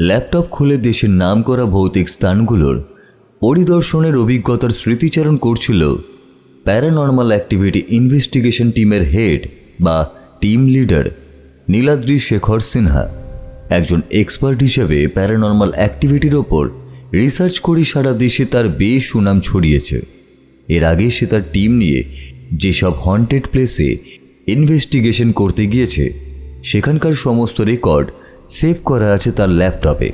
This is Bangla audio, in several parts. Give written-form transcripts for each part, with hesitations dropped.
ল্যাপটপ খুলে দেশের নামকরা ভৌতিক স্থানগুলোর পরিদর্শনের অভিজ্ঞতার স্মৃতিচারণ করছিল প্যারানর্মাল অ্যাক্টিভিটি ইনভেস্টিগেশন টিমের হেড বা টিম লিডার নীলাদ্রি শেখর সিনহা। একজন এক্সপার্ট হিসেবে প্যারানর্মাল অ্যাক্টিভিটির ওপর রিসার্চ করে সারা দেশে তার বেশ সুনাম ছড়িয়েছে। এর আগে সে তার টিম নিয়ে যেসব হন্টেড প্লেসে ইনভেস্টিগেশন করতে গিয়েছে সেখানকার সমস্ত রেকর্ড সেভ করা আছে তার ল্যাপটপে।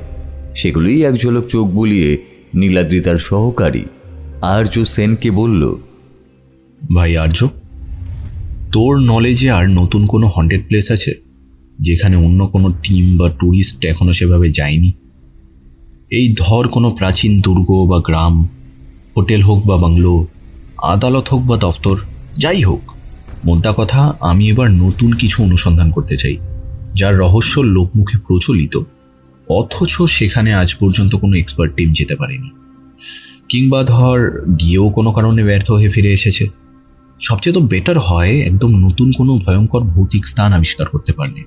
সেগুলোই এক ঝলক চোখ বুলিয়ে নীলাদ্রি তার সহকারী আর্য সেনকে বলল, ভাই আর্য, তোর নলেজে আর নতুন কোনো হন্টেড প্লেস আছে যেখানে অন্য কোনো টিম বা ট্যুরিস্ট এখনো সেভাবে যায়নি? এই ধর কোনো প্রাচীন দুর্গ বা গ্রাম, হোটেল হোক বা বাংলো, আদালত হোক বা দফতর, যাই হোক, মোদ্দা কথা আমি এবার নতুন কিছু অনুসন্ধান করতে চাই যার রহস্য লোকমুখে প্রচলিত, অথচ সেখানে আজ পর্যন্ত কোনো এক্সপার্ট টিম যেতে পারেনি, কিংবা ধর গিয়েও কোনো কারণে ব্যর্থ হয়ে ফিরে এসেছে। সবচেয়ে তো বেটার হয় একদম নতুন কোনো ভয়ঙ্কর ভৌতিক স্থান আবিষ্কার করতে পারলে।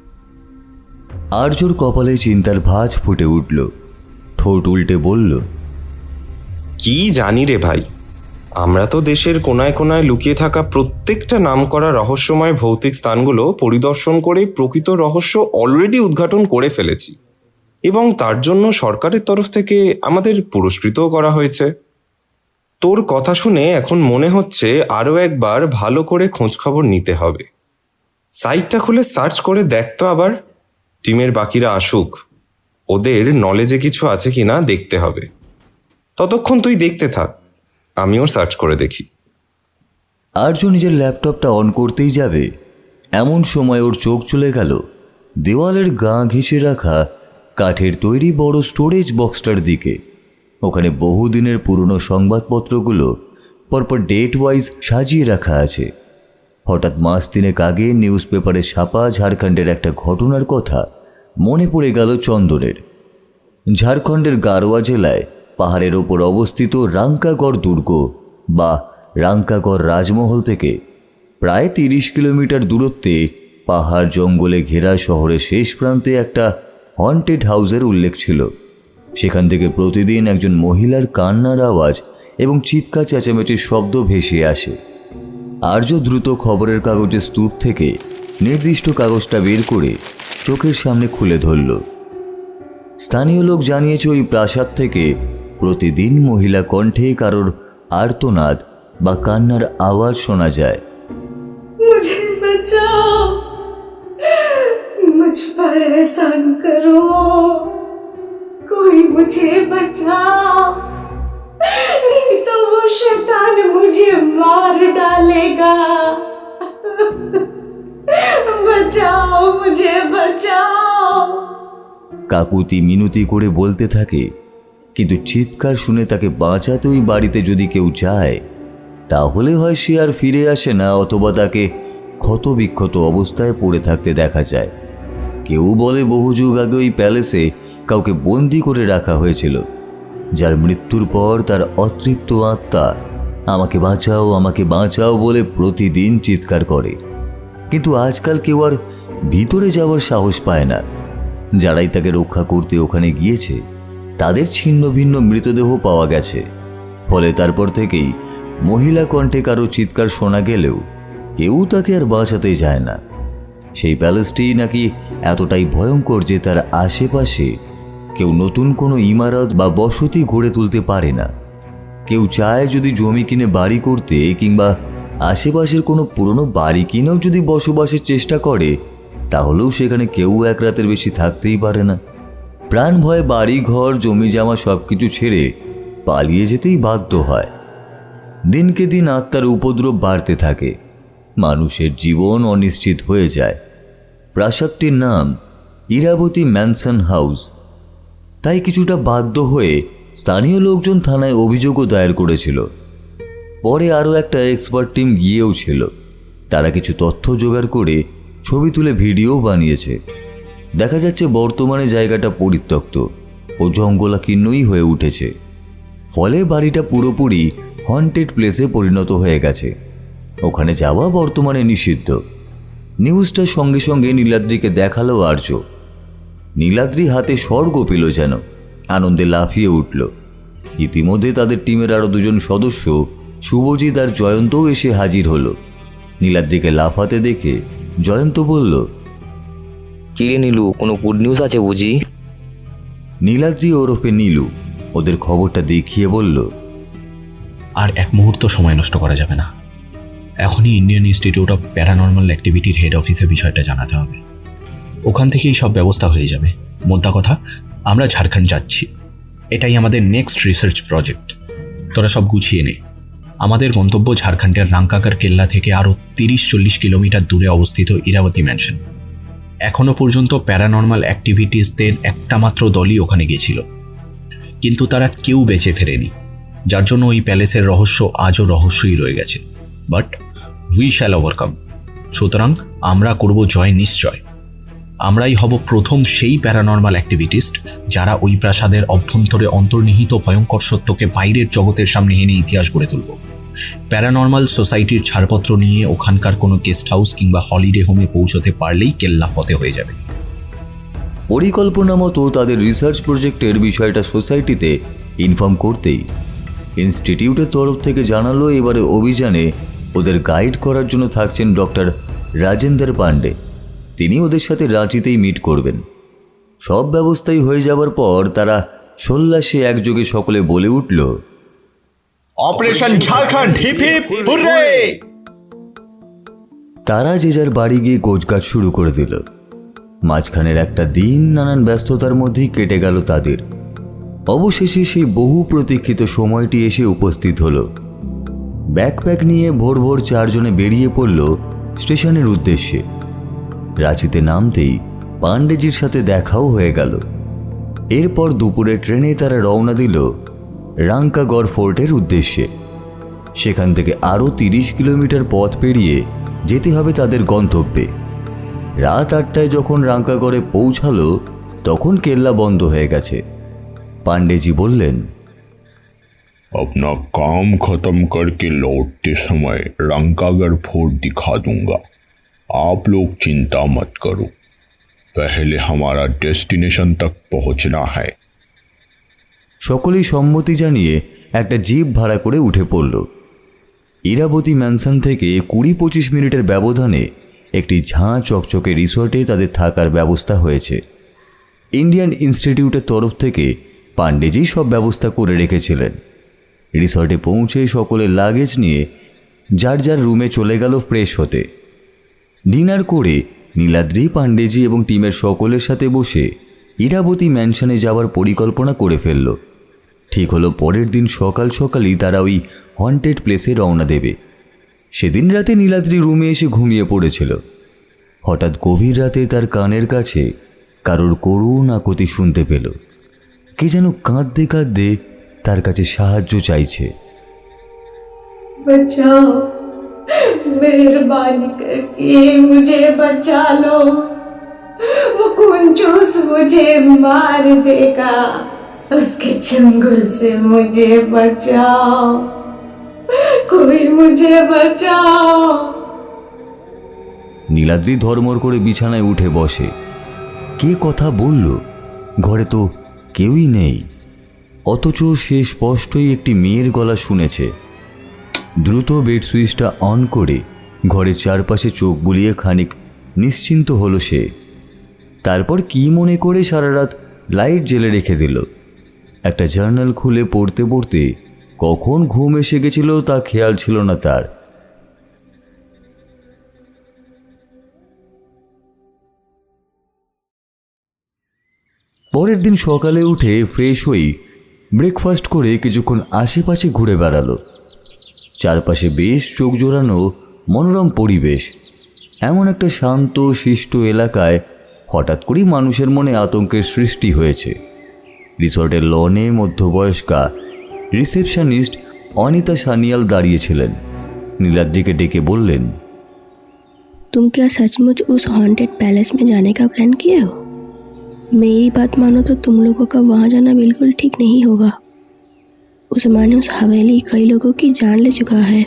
আর্যর কপালে চিন্তার ভাঁজ ফুটে উঠল। ঠোঁট উল্টে বলল, কি জানি রে ভাই, আমরা তো দেশের কোনায় কোনায় লুকিয়ে থাকা প্রত্যেকটা নামকরা রহস্যময় ভৌতিক স্থানগুলো পরিদর্শন করে প্রকৃত রহস্য অলরেডি উদ্ঘাটন করে ফেলেছি, এবং তার জন্য সরকারের তরফ থেকে আমাদের পুরস্কৃতও করা হয়েছে। তোর কথা শুনে এখন মনে হচ্ছে আরও একবার ভালো করে খোঁজখবর নিতে হবে। সাইটটা খুলে সার্চ করে দেখ তো আবার। টিমের বাকিরা আসুক, ওদের নলেজে কিছু আছে কিনা দেখতে হবে। ততক্ষণ তুই দেখতে থাক, আমিও সার্চ করে দেখি। আর্য নিজের ল্যাপটপটা অন করতেই যাবে এমন সময় ওর চোখ চলে গেল দেওয়ালের গা ঘেঁষে রাখা কাঠের তৈরি বড় স্টোরেজ বক্সটার দিকে। ওখানে বহুদিনের পুরনো সংবাদপত্রগুলো পরপর ডেট ওয়াইজ সাজিয়ে রাখা আছে। হঠাৎ মাস তিনেক আগে নিউজ পেপারে ছাপা ঝাড়খণ্ডের একটা ঘটনার কথা মনে পড়ে গেল চন্দনের। ঝাড়খণ্ডের গারোয়া জেলায় পাহাড়ের ওপর অবস্থিত রাঙ্কাগড় দুর্গ বা রাঙ্কাগড় রাজমহল থেকে প্রায় 30 কিলোমিটার দূরত্বে পাহাড় জঙ্গলে ঘেরা শহরের শেষ প্রান্তে একটা হন্টেড হাউসের উল্লেখ ছিল। সেখান থেকে প্রতিদিন একজন মহিলার কান্নার আওয়াজ এবং চিৎকার চেঁচামেচির শব্দ ভেসে আসে। আর্য দ্রুত খবরের কাগজের স্তূপ থেকে নির্দিষ্ট কাগজটা বের করে চোখের সামনে খুলে ধরল। স্থানীয় লোক জানিয়েছে ওই প্রাসাদ থেকে প্রতিদিন মহিলা কণ্ঠে কারোর আর্তনাদ বা কান্নার আওয়াজ শোনা যায়। मुझे बचाओ, मुझ पर एहसान करो, कोई मुझे बचाओ, नहीं तो वो शैतान मुझे मार डालेगा, बचाओ मुझे बचाओ। কাকুতি মিনতি করে বলতে থাকে, কিন্তু চিৎকার শুনে তাকে বাঁচাতে ওই বাড়িতে যদি কেউ যায় তাহলে হয় সে আর ফিরে আসে না, অথবা তাকে ক্ষতবিক্ষত অবস্থায় পড়ে থাকতে দেখা যায়। কেউ বলে বহু যুগ আগে ওই প্যালেসে কাউকে বন্দি করে রাখা হয়েছিল, যার মৃত্যুর পর তার অতৃপ্ত আত্মা আমাকে বাঁচাও আমাকে বাঁচাও বলে প্রতিদিন চিৎকার করে। কিন্তু আজকাল কেউ আর ভিতরে যাওয়ার সাহস পায় না। যারাই তাকে রক্ষা করতে ওখানে গিয়েছে তাদের ছিন্ন ভিন্ন মৃতদেহ পাওয়া গেছে। ফলে তারপর থেকেই মহিলা কণ্ঠে কারো চিৎকার শোনা গেলেও কেউ তাকে আর বাঁচাতে যায় না। সেই প্যালেসটি নাকি এতটাই ভয়ঙ্কর যে তার আশেপাশে কেউ নতুন কোনো ইমারত বা বসতি গড়ে তুলতে পারে না। কেউ চায় যদি জমি কিনে বাড়ি করতে কিংবা আশেপাশের কোনো পুরনো বাড়ি কিনেও যদি বসবাসের চেষ্টা করে তাহলেও সেখানে কেউ এক রাতের বেশি থাকতেই পারে না। প্রাণ ভয়ে বাড়ি ঘর জমি জামা সব কিছু ছেড়ে পালিয়ে যেতেই বাধ্য হয়। দিনকে দিন আত্মার উপদ্রব বাড়তে থাকে, মানুষের জীবন অনিশ্চিত হয়ে যায়। প্রাসাদটির নাম ইরাবতী ম্যানসন হাউস। তাই কিছুটা বাধ্য হয়ে স্থানীয় লোকজন থানায় অভিযোগও দায়ের করেছিল। পরে আরও একটা এক্সপার্ট টিম গিয়েও ছিল। তারা কিছু তথ্য জোগাড় করে ছবি তুলে ভিডিও বানিয়েছে। দেখা যাচ্ছে বর্তমানে জায়গাটা পরিত্যক্ত ও জঙ্গলাকীর্ণই হয়ে উঠেছে। ফলে বাড়িটা পুরোপুরি হন্টেড প্লেসে পরিণত হয়ে গেছে। ওখানে যাওয়া বর্তমানে নিষিদ্ধ। নিউজটা সঙ্গে সঙ্গে নীলাদ্রিকে দেখালো আর্য। নীলাদ্রি হাতে স্বর্গ পেল যেন, আনন্দে লাফিয়ে উঠল। ইতিমধ্যে তাদের টিমের আরও দুজন সদস্য শুভজিৎ আর জয়ন্তও এসে হাজির হলো। নীলাদ্রিকে লাফাতে দেখে জয়ন্ত বলল, কিরে নীলু, কোনো গুড নিউজ আছে বুঝি? নীলাদ্রি ওরফে নীলু ওদের খবরটা দেখিয়ে বলল, আর এক মুহূর্ত সময় নষ্ট করা যাবে না। এখনই ইন্ডিয়ান ইনস্টিটিউট অফ প্যারানর্মাল অ্যাক্টিভিটির হেড অফিসে বিষয়টা জানাতে হবে। ওখান থেকেই সব ব্যবস্থা হয়ে যাবে। মোদ্দা কথা, আমরা ঝাড়খণ্ড যাচ্ছি। এটাই আমাদের নেক্সট রিসার্চ প্রজেক্ট। তোরা সব গুছিয়ে নে। আমাদের গন্তব্য ঝাড়খণ্ডের রাঙ্কাগার কেল্লা থেকে আরও 30-40 কিলোমিটার দূরে অবস্থিত ইরাবতী ম্যানশন। এখনও পর্যন্ত প্যারানর্মাল অ্যাক্টিভিটিসদের একটা মাত্র দলই ওখানে গেছিল, কিন্তু তারা কেউ বেঁচে ফেরেনি, যার জন্য ওই প্যালেসের রহস্য আজও রহস্যই রয়ে গেছে। But we shall overcome. সুতরাং আমরা করব জয় নিশ্চয়। আমরাই হব প্রথম সেই প্যারানর্মাল অ্যাক্টিভিটিস্ট যারা ওই প্রাসাদের অভ্যন্তরে অন্তর্নিহিত ভয়ঙ্কর সত্যকে বাইরের জগতের সামনে এনে ইতিহাস গড়ে তুলব। প্যারানর্মাল সোসাইটির ছাড়পত্র নিয়ে ওখানকার কোনো গেস্ট হাউস কিংবা হলিডে হোমে পৌঁছতে পারলেই কেল্লা ফতে হয়ে যাবে। পরিকল্পনা মতো তাদের রিসার্চ প্রজেক্টের বিষয়টা সোসাইটিতে ইনফর্ম করতেই ইনস্টিটিউটের তরফ থেকে জানালো এবারে অভিযানে ওদের গাইড করার জন্য থাকছেন ডক্টর রাজেন্দর পান্ডে। তিনি ওদের সাথে রাঁচিতেই মিট করবেন। সব ব্যবস্থাই হয়ে যাবার পর তারা সোল্লাসে একযোগে সকলে বলে উঠল, operation Jharkhand, hip hip hurray! তারা যে যার বাড়ি গিয়ে গোছগাছ শুরু করে দিল। মাঝখানের একটা দিন নানান ব্যস্ততার মধ্যেই কেটে গেল তাদের। অবশেষে সেই বহু প্রতীক্ষিত সময়টি এসে উপস্থিত হলো। ব্যাকপ্যাক নিয়ে ভোর ভোর 4 জনে বেরিয়ে পড়ল স্টেশনের উদ্দেশ্যে। রাঁচিতে নামতেই পান্ডেজির সাথে দেখাও হয়ে গেল। এরপর দুপুরে ট্রেনে তারা রওনা দিল রাঙ্কাগড় ফোর্টের উদ্দেশ্যে। সেখান থেকে আরও 30 কিলোমিটার পথ পেরিয়ে যেতে হবে তাদের গন্তব্যে। রাত 8টায় যখন রাঙ্কাগড়ে পৌঁছালো তখন কেল্লা বন্ধ হয়ে গেছে। पांडे बोललेन, अपना काम खत्म करके लौटते समय रंकागढ़ फोर्ट दिखा दूंगा। आप लोग चिंता मत करो, पहले हमारा डेस्टिनेशन तक पहुंचना है। सकलेई सम्मति जानिए एक जीप भाड़ा करे उठे पड़ल। इराबती मैनसन थेके 20-25 मिनिटेर व्यवधाने एक झाँ चकचके रिसोर्टे तादेर थाकार व्यवस्था हयेछे। इंडियन इन्स्टिट्यूटेर तरफ थेके पांडेजी सब व्यवस्था करे रेखेछिलेन। रिसोर्टे पौंछे सकले लागेज निये जार जार रूमे चले गेल फ्रेश होते। डिनार करे नीलाद्री पांडेजी एवं टीमेर सकलेर साथे बसे इराबती मैनशने जावार परिकल्पना करे फेलल। ठीक हलो परेर दिन सकाल सकालई तारा ओई हन्टेड प्लेसे रवना देबे। सेदिन राते नीलाद्री रूमे एसे घुमिये पड़ेछिल। हठात् गभीर राते तार कानेर काछे कारोर करुण आकुति शुनते पेल। के जेन काँदते काँदते तार काछे साहाज्य चाइछे। बचाओ, मेहरबानी करके मुझे बचा लो, वो कुंजूस मुझे मार देगा, उसके चंगुल से मुझे बचाओ, कोई मुझे बचाओ। नीलाद्री धर्मर करे बिछानाय उठे बसे। के कथा बोललो? घरे तो केउई नेई, अथच से स्पष्टई एकटी मेयेर गला शुनेछे। द्रुत बेड सुइचटा अन करे घरेर चारपाशे चोख बुलिए खानिक निश्चिंत हलो से। तारपर की मने करे सारा रात लाइट जेले रेखे दिल। एकटा जार्नाल खुले पढ़ते पढ़ते कखन घुम एसे गेछिलो ता खेयाल छिलो ना तार। परेर दिन सकाले उठे फ्रेश हई ब्रेकफास्ट करे किछुक्षण आशेपाशे घुरे बेड़ालो। चारपाशे बेश चोख जोड़ानो मनोरम परिवेश। एमन एक शांत शिष्ट एलाकाय हठात् करेई मानुषेर मने आतंकेर सृष्टि हयेछे। रिसोर्टेर लने मध्यबयस्का रिसेपशनिस्ट अनिता सानियाल दाड़िয়েছিলেন। नीलाद्रीके डेके बोललेन, तुम क्या सचमुच उस हॉन्टेड पैलेस में जाने का प्लान किए हो? मेरी बात मानो तो तुम लोगों का वहाँ जाना बिल्कुल ठीक नहीं होगा। उस मानुस हवेली कई लोगों की जान ले चुका है।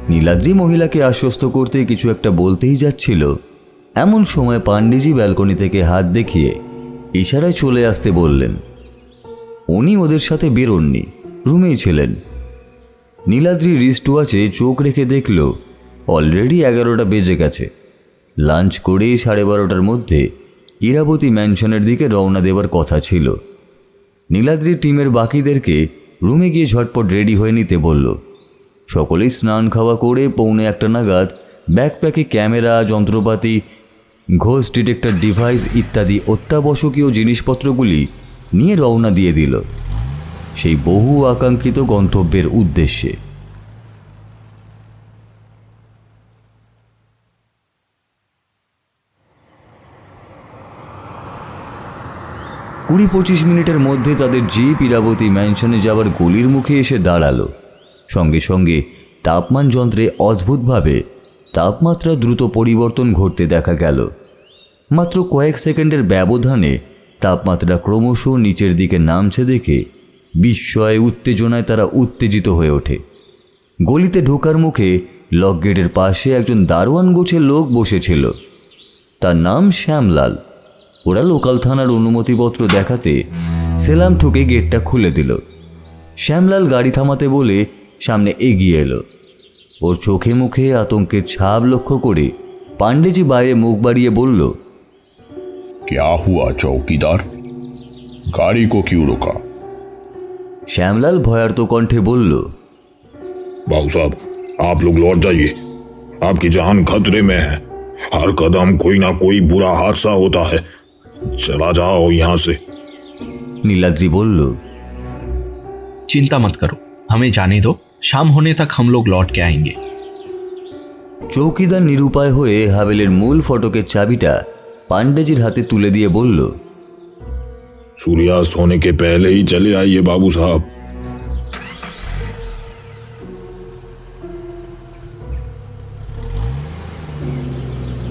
नीलाद्री महिला के आश्वस्त करते किछु एकटा बोलतेई जाच्छिलो। एमन समय पांडेजी ब्यालकनी थेके हाथ देखिए ইশারায় চলে আসতে বললেন। উনি ওদের সাথে বেরোননি, রুমেই ছিলেন। নীলাদ্রি রিস্ট ওয়াচে চোখ রেখে দেখল অলরেডি 11টা বেজে গেছে। লাঞ্চ করে 12:30টার মধ্যে ইরাবতী ম্যানশনের দিকে রওনা দেওয়ার কথা ছিল। নীলাদ্রির টিমের বাকিদেরকে রুমে গিয়ে ঝটপট রেডি হয়ে নিতে বলল। সকলেই স্নান খাওয়া করে 1:45 নাগাদ ব্যাকপ্যাকে ক্যামেরা, যন্ত্রপাতি, ঘোস্ট ডিটেক্টর ডিভাইস ইত্যাদি অত্যাবশ্যকীয় জিনিসপত্রগুলি নিয়ে রওনা দিয়ে দিল সেই বহু আকাঙ্ক্ষিত গন্তব্যের উদ্দেশ্যে। কুড়ি 25 মিনিটের মধ্যে তাদের জিপ ইরাবতী ম্যানশনে যাওয়ার গলির মুখে এসে দাঁড়ালো। সঙ্গে সঙ্গে তাপমান যন্ত্রে অদ্ভুতভাবে তাপমাত্রা দ্রুত পরিবর্তন ঘটতে দেখা গেল। মাত্র কয়েক সেকেন্ডের ব্যবধানে তাপমাত্রা ক্রমশ নিচের দিকে নামছে দেখে বিস্ময় উত্তেজনায় তারা উত্তেজিত হয়ে ওঠে। গলিতে ঢোকার মুখে লক গেটের পাশে একজন দারোয়ান গোছের লোক বসেছিল। তার নাম শ্যামলাল। ওরা লোকাল থানার অনুমতিপত্র দেখাতে সেলাম ঠুকে গেটটা খুলে দিল। শ্যামলাল গাড়ি থামাতে বলে সামনে এগিয়ে এলো। ওর চোখে মুখে আতঙ্কের ছাপ লক্ষ্য করে পাণ্ডেজি বাইরে মুখ বাড়িয়ে বলল, क्या हुआ चौकीदार, गाड़ी को क्यों रोका? শ্যামলাল ভয়ার্ত কণ্ঠে বলল, बाबू साहब, आप लोग लौट जाइए, आपकी जान खतरे में है। हर कदम कोई ना कोई बुरा हादसा होता है, चला जाओ यहाँ से। নীলাদ্রি বলল, चिंता मत करो, हमें जाने दो, शाम होने तक हम लोग लौट के आएंगे। চৌকিদার নিরুপায় হয়ে হাভেলের মূল ফটকের চাবিটা পাণ্ডেজির হাতে তুলে দিয়ে বলল, सूर्यास्त होने के पहले ही चले आइए बाबू साहब।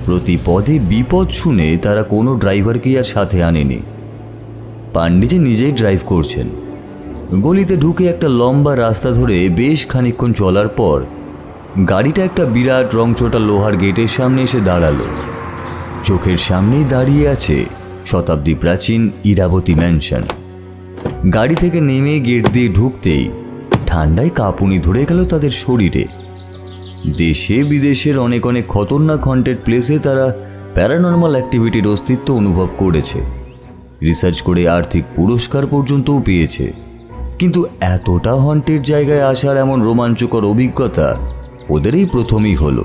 প্রতি পদে বিপদ শুনে তারা কোনো ড্রাইভারকে আর সাথে আনেনি। পাণ্ডেজি নিজেই ড্রাইভ করছেন। গলিতে ঢুকে একটা লম্বা রাস্তা ধরে বেশ খানিকক্ষণ চলার পর গাড়িটা একটা বিরাট রংচটা লোহার গেটের সামনে এসে দাঁড়ালো। চোখের সামনেই দাঁড়িয়ে আছে শতাব্দী প্রাচীন ইরাবতী ম্যানশন। গাড়ি থেকে নেমে গেট দিয়ে ঢুকতেই ঠান্ডায় কাঁপুনি ধরে গেল তাদের শরীরে। দেশে বিদেশের অনেক অনেক খতরনাক হন্টেড প্লেসে তারা প্যারানর্মাল অ্যাক্টিভিটির অস্তিত্ব অনুভব করেছে, রিসার্চ করে আর্থিক পুরস্কার পর্যন্তও পেয়েছে। কিন্তু এতটা হন্টেড জায়গায় আসার এমন রোমাঞ্চকর অভিজ্ঞতা ওদেরই প্রথমই হলো।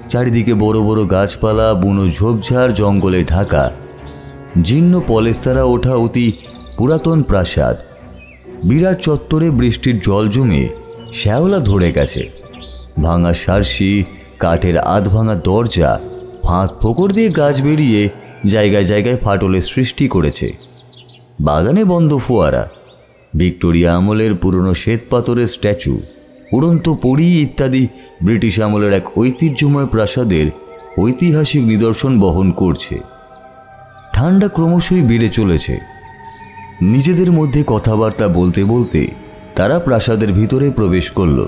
চারিদিকে বড় বড় গাছপালা, বুনো ঝোপঝাড়, জঙ্গলে ঢাকা, জীর্ণ পলেস্তারা ওঠা অতি পুরাতন প্রাসাদ। বিরাট চত্বরে বৃষ্টির জল জমে শ্যাওলা ধরে গেছে। ভাঙা সারসি, কাঠের আধ ভাঙা দরজা, ফাঁক ফোকর দিয়ে গাছ বেরিয়ে জায়গায় জায়গায় ফাটলের সৃষ্টি করেছে। বাগানে বন্ধ ফোয়ারা, ভিক্টোরিয়া আমলের পুরনো শ্বেত পাথরের স্ট্যাচু, উড়ন্ত পরী ইত্যাদি ব্রিটিশ আমলের এক ঐতিহ্যময় প্রাসাদের ঐতিহাসিক নিদর্শন বহন করছে। ঠান্ডা ক্রমশই বেড়ে চলেছে। নিজেদের মধ্যে কথাবার্তা বলতে বলতে তারা প্রাসাদের ভিতরে প্রবেশ করল।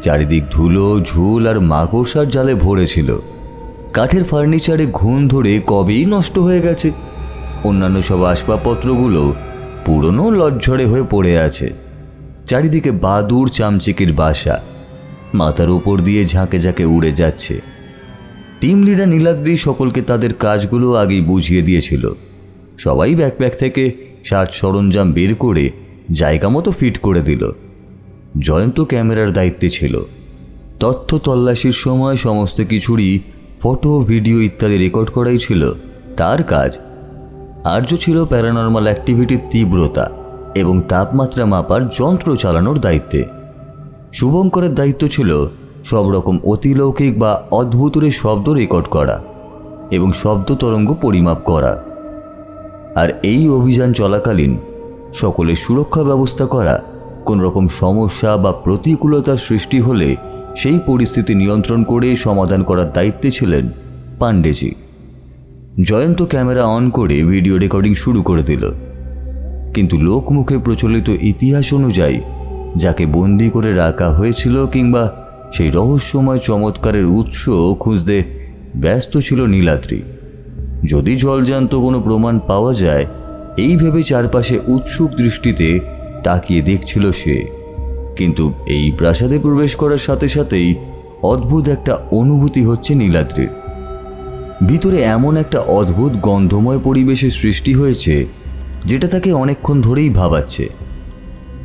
চারিদিক ধুলো, ঝুল আর মাকড়সার জালে ভরেছিল। কাঠের ফার্নিচারে ঘুণ ধরে কবেই নষ্ট হয়ে গেছে। অন্যান্য সব আসবাবপত্রগুলো পুরনো লটঝড়ে হয়ে পড়ে আছে। চারিদিকে বাদুড় চামচিকির বাসা মাথার উপর দিয়ে ঝাঁকে ঝাঁকে উড়ে যাচ্ছে। টিম লিডার নীলাদ্রি সকলকে তাদের কাজগুলো আগেই বুঝিয়ে দিয়েছিল। সবাই ব্যাকপ্যাক থেকে সাজ সরঞ্জাম বের করে জায়গা মতো ফিট করে দিল। জয়ন্ত ক্যামেরার দায়িত্বে ছিল। তথ্য তল্লাশির সময় সমস্ত কিছুরই ফটো, ভিডিও ইত্যাদি রেকর্ড করাই ছিল তার কাজ। আর্য ছিল প্যারানর্মাল অ্যাক্টিভিটির তীব্রতা এবং তাপমাত্রা মাপার যন্ত্র চালানোর দায়িত্বে। শুভঙ্করের দায়িত্ব ছিল সব রকম অতিলৌকিক বা অদ্ভুতরে শব্দ রেকর্ড করা এবং শব্দ তরঙ্গ পরিমাপ করা। আর এই অভিযান চলাকালীন সকলের সুরক্ষা ব্যবস্থা করা, কোন রকম সমস্যা বা প্রতিকূলতার সৃষ্টি হলে সেই পরিস্থিতি নিয়ন্ত্রণ করে সমাধান করার দায়িত্বে ছিলেন পাণ্ডেজি। জয়ন্ত ক্যামেরা অন করে ভিডিও রেকর্ডিং শুরু করে দিল। কিন্তু লোকমুখে প্রচলিত ইতিহাস অনুযায়ী যাকে বন্দি করে রাখা হয়েছিল কিংবা সেই রহস্যময় চমৎকারের উৎস খুঁজতে ব্যস্ত ছিল নীলাদ্রি। যদি জলজান্ত কোনো প্রমাণ পাওয়া যায় এই ভেবে চারপাশে উৎসুক দৃষ্টিতে তাকিয়ে দেখছিল সে। কিন্তু এই প্রাসাদে প্রবেশ করার সাথে সাথেই অদ্ভুত একটা অনুভূতি হচ্ছে নীলাদ্রির। ভিতরে এমন একটা অদ্ভুত গন্ধময় পরিবেশের সৃষ্টি হয়েছে যেটা তাকে অনেকক্ষণ ধরেই ভাবাচ্ছে।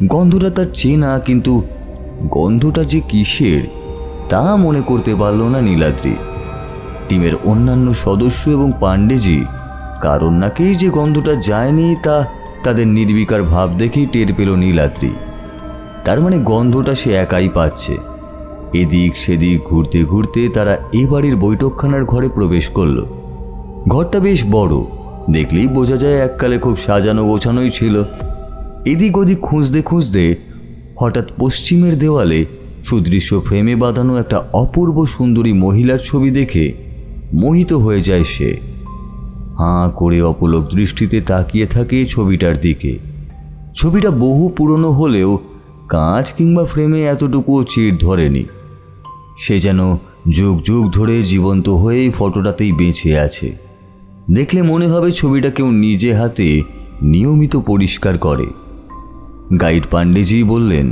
গন্ধটা তার চেনা, কিন্তু গন্ধটা যে কিসের তা মনে করতে পারল না নীলাদ্রি। টিমের অন্যান্য সদস্য এবং পাণ্ডেজি কারণ নাকেই যে গন্ধটা যায়নি তা তাদের নির্বিকার ভাব দেখেই টের পেল নীলাদ্রি। তার মানে গন্ধটা সে একাই পাচ্ছে। এদিক সেদিক ঘুরতে ঘুরতে তারা এ বাড়ির বৈঠকখানার ঘরে প্রবেশ করল। ঘরটা বেশ বড়, দেখলেই বোঝা যায় এককালে খুব সাজানো গোছানোই ছিল। এদিক ওদিক খুঁজতে খুঁজতে হঠাৎ পশ্চিমের দেওয়ালে সুদৃশ্য ফ্রেমে বাঁধানো একটা অপূর্ব সুন্দরী মহিলার ছবি দেখে মোহিত হয়ে যায় সে। হাঁ করে অপলক দৃষ্টিতে তাকিয়ে থাকে ছবিটার দিকে। ছবিটা বহু পুরনো হলেও কাঁচ কিংবা ফ্রেমে এতটুকুও চিড় ধরেনি। সে যেন যুগ যুগ ধরে জীবন্ত হয়েই ফটোটাতেই বেঁচে আছে। দেখলে মনে হবে ছবিটা কেউ নিজে হাতে নিয়মিত পরিষ্কার করে। গাইড পাंडे जी बोलें,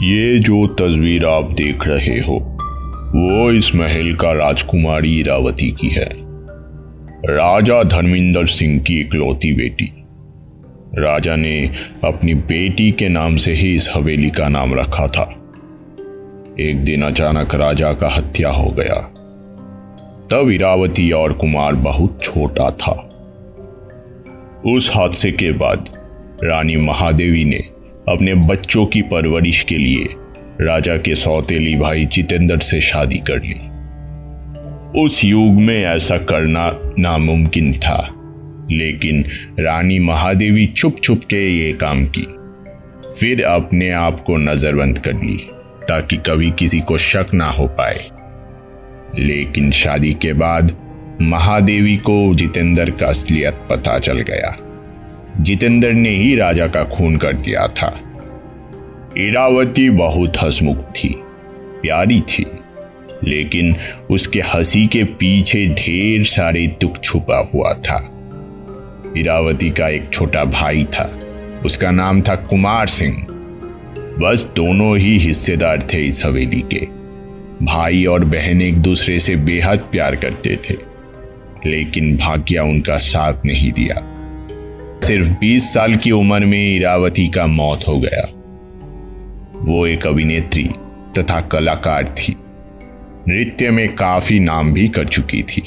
ये जो तस्वीर आप देख रहे हो वो इस महल का राजकुमारी इरावती की है। राजा धर्मेंद्र सिंह की इकलौती बेटी। राजा ने अपनी बेटी के नाम से ही इस हवेली का नाम रखा था। एक दिन अचानक राजा का हत्या हो गया। तब इरावती और कुमार बहुत छोटा था। उस हादसे के बाद रानी महादेवी ने अपने बच्चों की परवरिश के लिए राजा के सौतेली भाई जितेंद्र से शादी कर ली। उस युग में ऐसा करना नामुमकिन था, लेकिन रानी महादेवी चुप चुप के ये काम की। फिर अपने आप को नजरबंद कर ली ताकि कभी किसी को शक ना हो पाए। लेकिन शादी के बाद महादेवी को जितेंद्र का असलियत पता चल गया। जितेंद्र ने ही राजा का खून कर दिया था। इरावती बहुत हंसमुख थी, प्यारी थी, लेकिन उसके हंसी के पीछे ढेर सारे दुख छुपा हुआ था। इरावती का एक छोटा भाई था, उसका नाम था कुमार सिंह। बस दोनों ही हिस्सेदार थे इस हवेली के। भाई और बहन एक दूसरे से बेहद प्यार करते थे, लेकिन भाग्य उनका साथ नहीं दिया। सिर्फ 20 साल की उम्र में इरावती का मौत हो गया। वो एक अभिनेत्री तथा कलाकार थी। नृत्य में काफी नाम भी कर चुकी थी।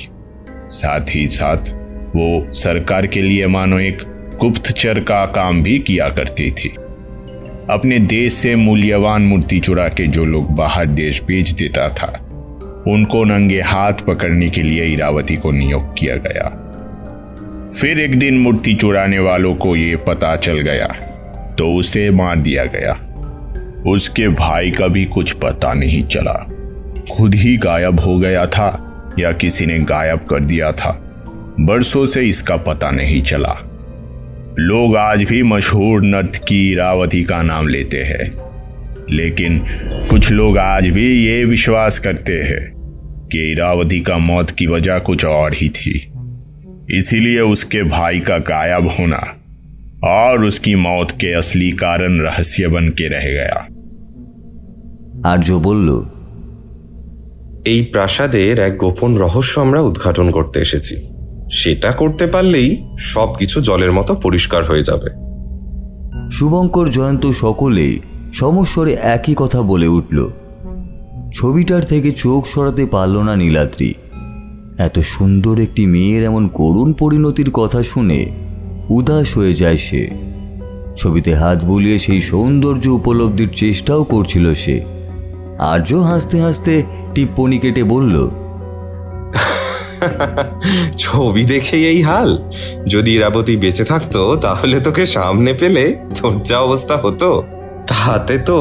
साथ ही साथ वो सरकार के लिए मानो एक गुप्तचर का काम भी किया करती थी। अपने देश से मूल्यवान मूर्ति चुरा के जो लोग बाहर देश भेज देता था, उनको नंगे हाथ पकड़ने के लिए इरावती को नियुक्त किया गया। फिर एक दिन मूर्ति चुराने वालों को ये पता चल गया तो उसे मार दिया गया। उसके भाई का भी कुछ पता नहीं चला, खुद ही गायब हो गया था या किसी ने गायब कर दिया था। बरसों से इसका पता नहीं चला। लोग आज भी मशहूर नर्तकी इरावती का नाम लेते हैं, लेकिन कुछ लोग आज भी ये विश्वास करते हैं कि इरावती का मौत की वजह कुछ और ही थी। इसीलिए उसके भाई का गायब होना और उसकी मौत के असली कारण रहस्य बन के रह गया। आर्য বলল, এই প্রাসাদের এক গোপন রহস্য আমরা উদ্ঘাটন করতে এসেছি। সেটা করতে পারলেই সবকিছু জলের মতো পরিষ্কার হয়ে যাবে। শুভঙ্কর জয়ন্ত সকলেই সমস্বরে একই কথা বলে উঠল। ছবিটার থেকে চোখ সরাতে পারল না নীলাদ্রি। এত সুন্দর একটি মেয়ের এমন করুণ পরিণতির কথা শুনে উদাস হয়ে যায় সে। ছবিতে হাত বুলিয়ে সেই সৌন্দর্য উপলব্ধির চেষ্টাও করছিল সে। আর্য হাসতে হাসতে টিপ্পনি কেটে বলল, ছবি দেখে এই হাল? যদি ইরাবতী বেঁচে থাকতো তাহলে তোকে সামনে পেলে তোর যা অবস্থা হতো, তাতে তো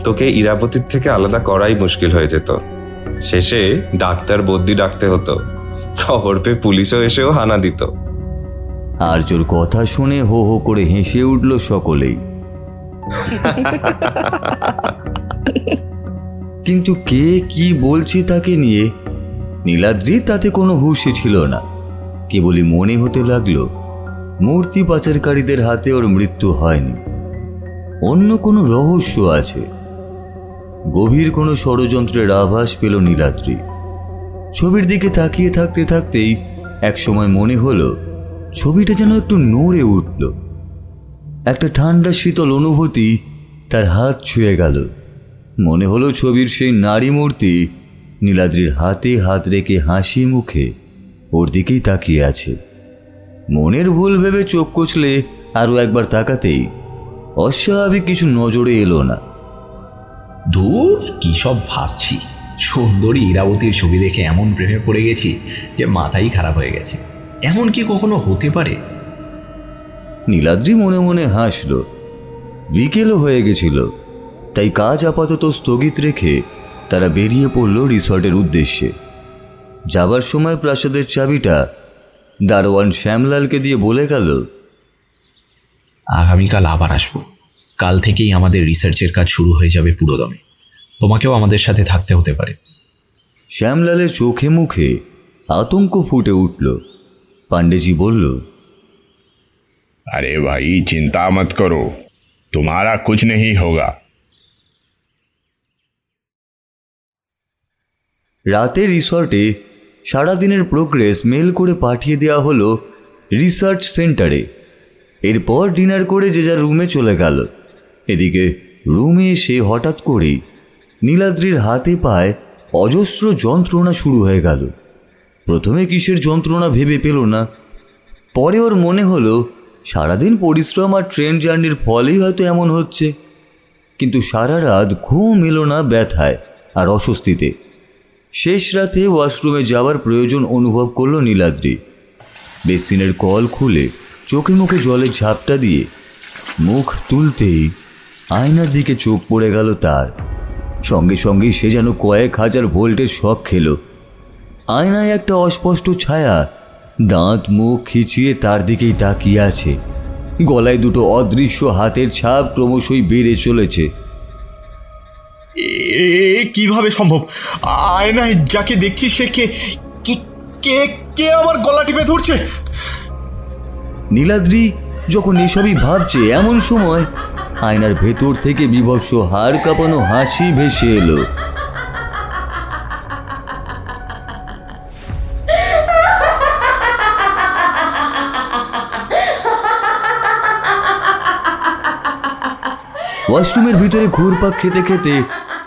তোকে ইরাবতীর থেকে আলাদা করাই মুশকিল হয়ে যেত। শেষে ডাক্তার বদ্যি ডাকতে হতো, খবর পেয়ে পুলিশও এসেও হানা দিত। আর্যর কথা শুনে হো হো করে হেসে উঠল সকলেই। কিন্তু কে কি বলছে তাকে নিয়ে নীলাদ্রি তাতে কোনো হুঁশই ছিল না। কেবলই মনে হতে লাগলো মূর্তি পাচারকারীদের হাতে ওর মৃত্যু হয়নি, অন্য কোনো রহস্য আছে। গভীর কোনো ষড়যন্ত্রের আভাস পেল নীলাদ্রি। ছবির দিকে তাকিয়ে থাকতে থাকতেই একসময় মনে হলো ছবিটা যেন একটু নড়ে উঠল। একটা ঠান্ডা শীতল অনুভূতি তার হাত ছুঁয়ে গেল। মনে হলো ছবির সেই নারী মূর্তি নীলাদ্রির হাতে হাত রেখে হাসি মুখে ওর দিকেই তাকিয়ে আছে। মনের ভুল ভেবে চোখ কচলে আরও একবার তাকাতেই অস্বাভাবিক কিছু নজরে এলো না। দূর কি সব ভাবছি, সুন্দরী ইরাবতীর ছবি দেখে এমন প্রেমে পড়ে গেছি যে মাথাই খারাপ হয়ে গেছে। এমন কি কখনো হতে পারে? নীলাদ্রি মনে মনে হাসল। বিকেলও হয়ে গেছিল, তাই কাজ আপাতত স্থগিত রেখে তারা বেরিয়ে পড়ল রিসর্টের উদ্দেশ্যে। যাবার সময় প্রাসাদের চাবিটা দারোয়ান শ্যামলালকে দিয়ে বলে গেল, আগামীকাল আবার আসবো। কাল থেকেই আমাদের রিসার্চের কাজ শুরু হয়ে যাবে পুরোদমে। তোমাকেও আমাদের সাথে থাকতে হতে পারে। শ্যামলালের চোখে মুখে আতঙ্ক ফুটে উঠল। পাंडे जी বলল, अरे भाई चिंता मत करो, तुम्हारा कुछ नहीं होगा। রাতে রিসর্টে সারাদিনের প্রোগ্রেস মেল করে পাঠিয়ে দেওয়া হলো রিসার্চ সেন্টারে। এরপর ডিনার করে যে যার রুমে চলে গেল। এদিকে রুমে এসে হঠাৎ করেই নীলাদ্রির হাতে পায়ে অজস্র যন্ত্রণা শুরু হয়ে গেল। প্রথমে কিসের যন্ত্রণা ভেবে পেল না, পরে ওর মনে হলো সারাদিন পরিশ্রম আর ট্রেন জার্নির ফলেই হয়তো এমন হচ্ছে। কিন্তু সারা রাত ঘুম এলো না ব্যথায় আর অস্বস্তিতে। শেষ রাতে ওয়াশরুমে যাওয়ার প্রয়োজন অনুভব করল নীলাদ্রি। বেসিনের কল খুলে চোখে মুখে জলের ঝাপটা দিয়ে মুখ তুলতেই আয়নার দিকে চোখ পড়ে গেল তার। সঙ্গে সঙ্গেই সে যেন কয়েক হাজার ভোল্টের শক খেল। আয়নায় একটা অস্পষ্ট ছায়া দাঁত মুখ খিচিয়ে তার দিকেই তাকিয়ে আছে। গলায় দুটো অদৃশ্য হাতের ছাপ ক্রমশই বেড়ে চলেছে। কিভাবে সম্ভব? আয়নায় যাকে দেখছি সে কে? কে কে আমার গলা টিপে ধরছে? নীলাদ্রি যখন এসবই ভাবছে এমন সময় আয়নার ভেতর থেকে বিভৎস হাড় কাঁপানো হাসি ভেসে এলো। ওয়াশরুমের ভিতরে ঘুরপাক খেতে খেতে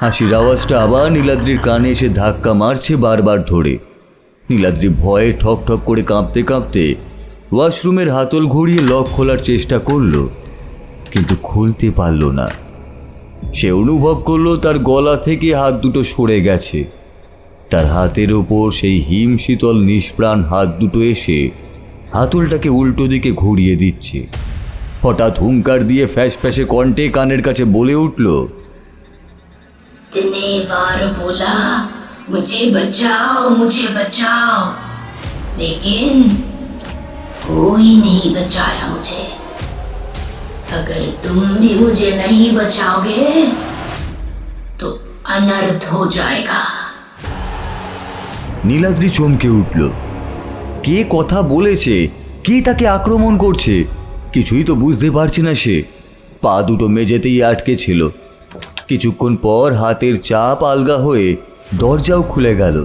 হাসির আওয়াজটা আবার নীলাদ্রির কানে এসে ধাক্কা মারছে বারবার ধরে। নীলাদ্রি ভয়ে ঠক ঠক করে কাঁপতে কাঁপতে ওয়াশরুমের হাতল ঘুরিয়ে লক খোলার চেষ্টা করল, কিন্তু খুলতে পারল না। সে অনুভব করলো তার গলা থেকে হাত দুটো সরে গেছে। তার হাতের ওপর সেই হিম শীতল নিষ্প্রাণ হাত দুটো এসে হাতলটাকে উল্টো দিকে ঘুরিয়ে দিচ্ছে। হঠাৎ হুঙ্কার দিয়ে ফ্যাস ফ্যাসে কণ্ঠে কানের কাছে বলে উঠল, इतने बार बोला मुझे बचाओ, लेकिन कोई नहीं बचाया मुझे। अगर तुम भी मुझे नहीं बचाओगे तो अनर्थ हो जाएगा। নীলাদ্রি চমকে উঠল। কে কথা বলেছে, কে তাকে আক্রমণ করছে কিছুই তো বুঝতে পারছে না সে। পা দুটো মেঝেতেই আটকে ছিল। কিছুক্ষণ পর হাতের চাপ আলগা হয়ে দরজাও খুলে গেল,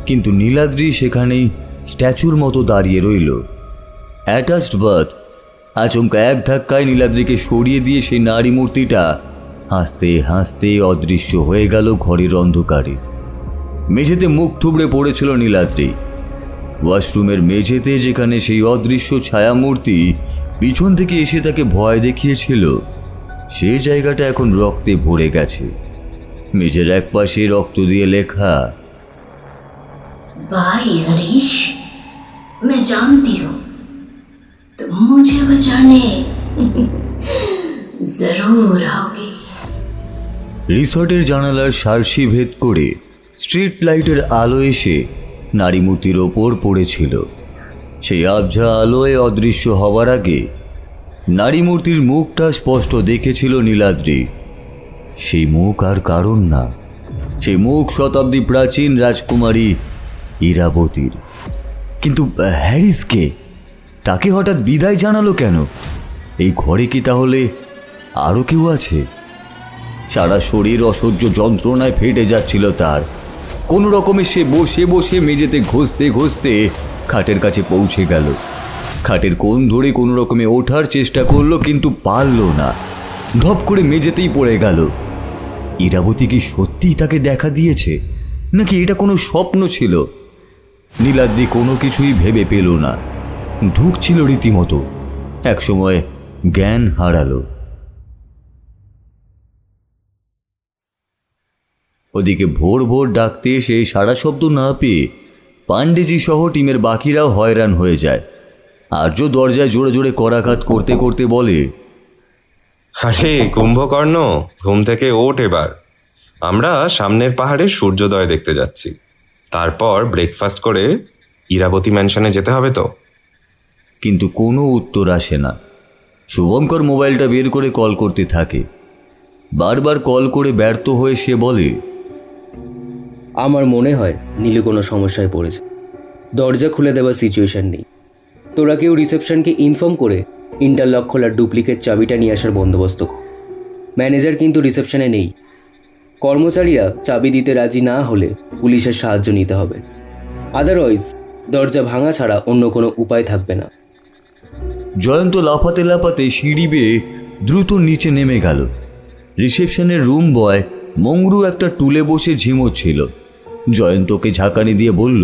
কিন্তু নীলাদ্রি সেখানেই স্ট্যাচুর মতো দাঁড়িয়ে রইল। অ্যাটাচড বার্থ আচমকা এক ধাক্কায় নীলাদ্রিকে সরিয়ে দিয়ে সেই নারী মূর্তিটা হাসতে হাসতে অদৃশ্য হয়ে গেল ঘরের অন্ধকারে। মেঝেতে মুখ থুবড়ে পড়েছিল নীলাদ্রি। ওয়াশরুমের মেঝেতে যেখানে সেই অদৃশ্য ছায়ামূর্তি পিছন থেকে এসে তাকে ভয় দেখিয়েছিল, সেই জায়গাটা এখন রক্তে ভরে গেছে। মেঝের এক পাশে রক্ত দিয়ে লেখা, भाई हरीश, मैं जानती हूँ तुम मुझे बचाने जरूर आओगे। রিসর্টের জানালার সার্সি ভেদ করে স্ট্রিট লাইটের আলো এসে নারী মূর্তির ওপর পড়েছিল। সেই আবঝা আলোয় অদৃশ্য হবার আগে নারী মূর্তির মুখটা স্পষ্ট দেখেছিল নীলাদ্রি। সেই মুখ আর কারণ না, সেই মুখ শতাব্দী প্রাচীন রাজকুমারী ইরাবতীর। কিন্তু হ্যারিসকে, তাকে হঠাৎ বিদায় জানালো কেন? এই ঘরে কি তাহলে আরও কেউ আছে? সারা শরীর অসহ্য যন্ত্রণায় ফেটে যাচ্ছিল তার। কোনো রকমে সে বসে বসে মেঝেতে ঘষতে ঘষতে খাটের কাছে পৌঁছে গেল। খাটের কোণ ধরে কোনো রকমে ওঠার চেষ্টা করলো, কিন্তু পারল না। ধপ করে মেঝেতেই পড়ে গেল। ইরাবতী কি সত্যিই তাকে দেখা দিয়েছে, নাকি এটা কোনো স্বপ্ন ছিল? নীলাদ্রি কোনো কিছুই ভেবে পেল না, ঢুকছিল রীতিমতো। একসময় জ্ঞান হারালো। ওদিকে ভোর ভোর ডাকতে এসে সারা শব্দ না পেয়ে পাণ্ডেজি সহ টিমের বাকিরাও হয়রান হয়ে যায়। আর্য দরজায় জোরে জোরে করাঘাত করতে করতে বলে, আরে কুম্ভকর্ণ, ঘুম থেকে ওঠ এবার। আমরা সামনের পাহাড়ে সূর্যোদয় দেখতে যাচ্ছি, তারপর ব্রেকফাস্ট করে ইরাবতী ম্যানশনে যেতে হবে তো। কিন্তু কোনো উত্তর আসে না। শুভঙ্কর মোবাইলটা বের করে কল করতে থাকে। বারবার কল করে ব্যর্থ হয়ে সে বলে, আমার মনে হয় নীলু কোনো সমস্যায় পড়েছে। দরজা খুলে দেওয়ার সিচুয়েশন নেই। তোরা কেউ রিসেপশনকে ইনফর্ম করে ইন্টারলক খোলার ডুপ্লিকেট চাবিটা নিয়ে আসার বন্দোবস্ত কর। ম্যানেজার কিন্তু রিসেপশনে নেই। কর্মচারীরা চাবি দিতে রাজি না হলে পুলিশের সাহায্য নিতে হবে। আদারওয়াইজ দরজা ভাঙা ছাড়া অন্য কোনো উপায় থাকবে না। জয়ন্ত লাফাতে লাফাতে সিঁড়ি বেয়ে দ্রুত নিচে নেমে গেল। রিসেপশনের রুম বয় মংরু একটা টুলে বসে ঝিমোচ্ছিল। জয়ন্তকে ঝাঁকানি দিয়ে বলল,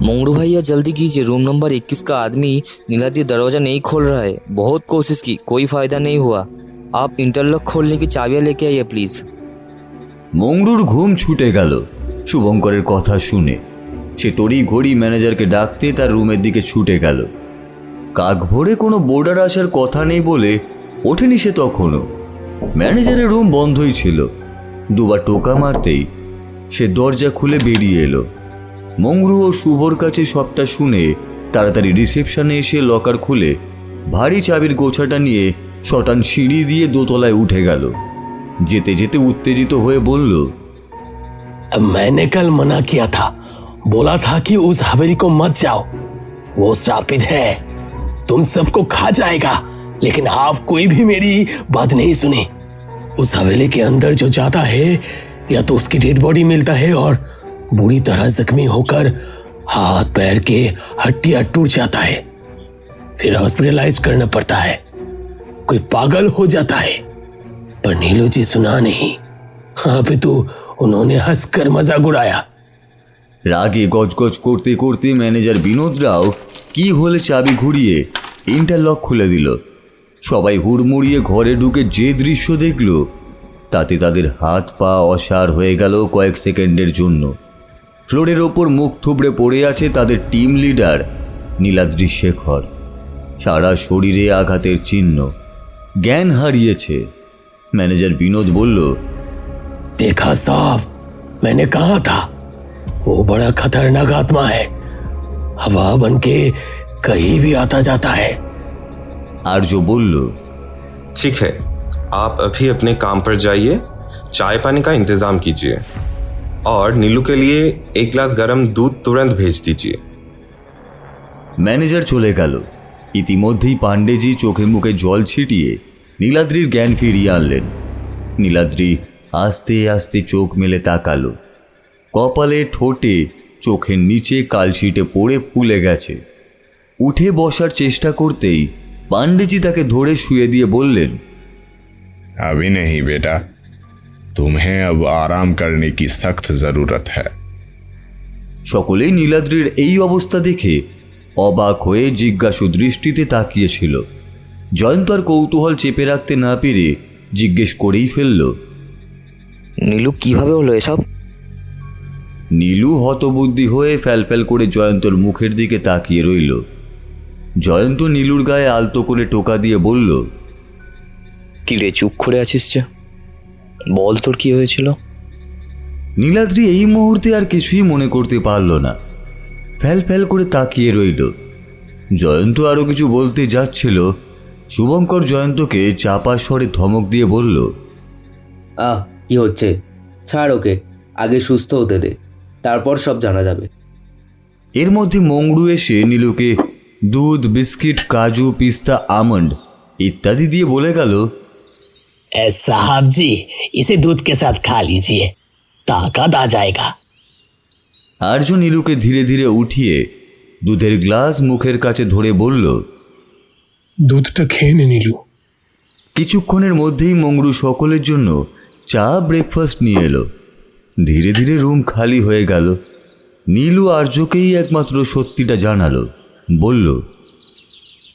मंगरू भैया जल्दी कीजिए, रूम नंबर 21 का आदमी नीलाद्री दरवाज़ा नहीं खोल रहा है। बहुत कोशिश की, कोई फ़ायदा नहीं हुआ। आप इंटरलॉक खोलने की चाबियाँ लेके आइए प्लीज़। মংরুর ঘুম ছুটে গেল শুভঙ্করের কথা শুনে। সে তড়ি ঘড়ি ম্যানেজারকে ডাকতে তার রুমের দিকে ছুটে গেল। কাক ভোরে কোনো বোর্ডার আসার কথা নেই বলে ওঠেনি সে তখনও। ম্যানেজারের রুম বন্ধই ছিল। দুবার টোকা মারতেই সে দরজা খুলে বেরিয়ে এলো। মংরু ও শুভর কাছে সবটা শুনে তাড়াতাড়ি রিসেপশনে এসে লকার খুলে ভারী চাবির গোছাটা নিয়ে শটান সিঁড়ি দিয়ে দোতলায় উঠে গেল। যেতে যেতে উত্তেজিত হয়ে বলল, मैंने कल मना किया था, बोला था कि उस हवेली को मत जाओ। वो श्रापित है, तुम सबको खा जाएगा। लेकिन आप कोई भी मेरी बात नहीं सुनी। उस हवेली के अंदर जो जाता है या तो उसकी डेड बॉडी मिलता है और बुरी तरह जख्मी होकर हाथ पैर के हड्डियां टूट जाता है, फिर हॉस्पिटलाइज करना पड़ता है। कोई पागल हो जाता है। पर नीलू जी सुना नहीं। हाँ भी तो उन्होंने हंसकर मजाक उड़ाया। রাগে গজগজ করতে করতে ম্যানেজার বিনোদ রাও কি হলে চাবি ঘুরিয়ে ইন্টারলক খুলে দিল। সবাই হুড়মুড়িয়ে ঘরে ঢুকে যে দৃশ্য দেখল তাতে তাদের হাত পা অসাড় হয়ে গেল কয়েক সেকেন্ডের জন্য। ফ্লোরের ওপর মুখ থুবড়ে পড়ে আছে তাদের টিম লিডার নীলাদ্রি শেখর। সারা শরীরে আঘাতের চিহ্ন, জ্ঞান হারিয়েছে। ম্যানেজার বিনোদ বলল, देखा साहब, मैंने कहा था वो बड़ा खतरनाक आत्मा है। हवा बन के कहीं भी आता जाता है। आर्য বলল, ठीक है, आप अभी अपने काम पर जाइए, चाय पानी का इंतजाम कीजिए और नीलू के लिए एक गिलास गर्म दूध तुरंत भेज दीजिए। ম্যানেজার চলে গেল। ইতিমধ্যেই পাণ্ডেজি চোখে মুখে জল ছিটিয়ে নীলাদ্রির জ্ঞান ফিরিয়ে আনলেন। নীলাদ্রি আস্তে আস্তে চোখ মেলে তাকালো। কপালে, ঠোঁটে, চোখের নিচে কালশিটে পড়ে ফুলে গেছে। উঠে বসার চেষ্টা করতেই পাণ্ডেজি তাকে ধরে শুয়ে দিয়ে বললেন, अभी नहीं बेटा, तुम्हें अब आराम करने की सख्त ज़रूरत है। সকলেই নীলাদ্রির এই অবস্থা দেখে অবাক হয়ে জিজ্ঞাসু দৃষ্টিতে তাকিয়েছিল। জয়ন্ত আর কৌতূহল চেপে রাখতে না পেরে জিজ্ঞেস করেই ফেলল, নীলু কিভাবে হলো এসব? নীলু হতবুদ্ধি হয়ে ফ্যালফ্যাল করে জয়ন্তর মুখের দিকে তাকিয়ে রইল। জয়ন্ত নীলুর গায়ে আলতো করে টোকা দিয়ে বলল, কি রে, চুপ করে আছিস যে? বল তোর কি হয়েছিল? নীলাদ্রি এই মুহূর্তে আর কিছুই মনে করতে পারল না। ফ্যাল করে তাকিয়ে রইল। জয়ন্ত আরও কিছু বলতে যাচ্ছিল, শুভঙ্কর জয়ন্তকে চাপা স্বরে ধমক দিয়ে বলল, কি হচ্ছে? ছাড় ওকে, আগে সুস্থ হতে দে, তারপর সব জানা যাবে। এর মধ্যে মংড়ু এসে নীলুকে দুধ, বিস্কিট, কাজু, পিস্তা, আমন্ড ইত্যাদি দিয়ে বলে গেল, साहब जी इसे दूध के साथ खा लीजिए, ताकत आ जाएगा। আর্য নীলুকে ধীরে ধীরে উঠিয়ে দুধের গ্লাস মুখের কাছে ধরে বলল, दूधটা খেয়ে নে নীলু। কিছুক্ষণের মধ্যেই মংড়ু সকলের জন্য চা, ব্রেকফাস্ট নিয়ে এলো। ধীরে ধীরে রুম খালি হয়ে গেল। নীলু আর্যকেই একমাত্র সত্যিটা জানালো, বলল,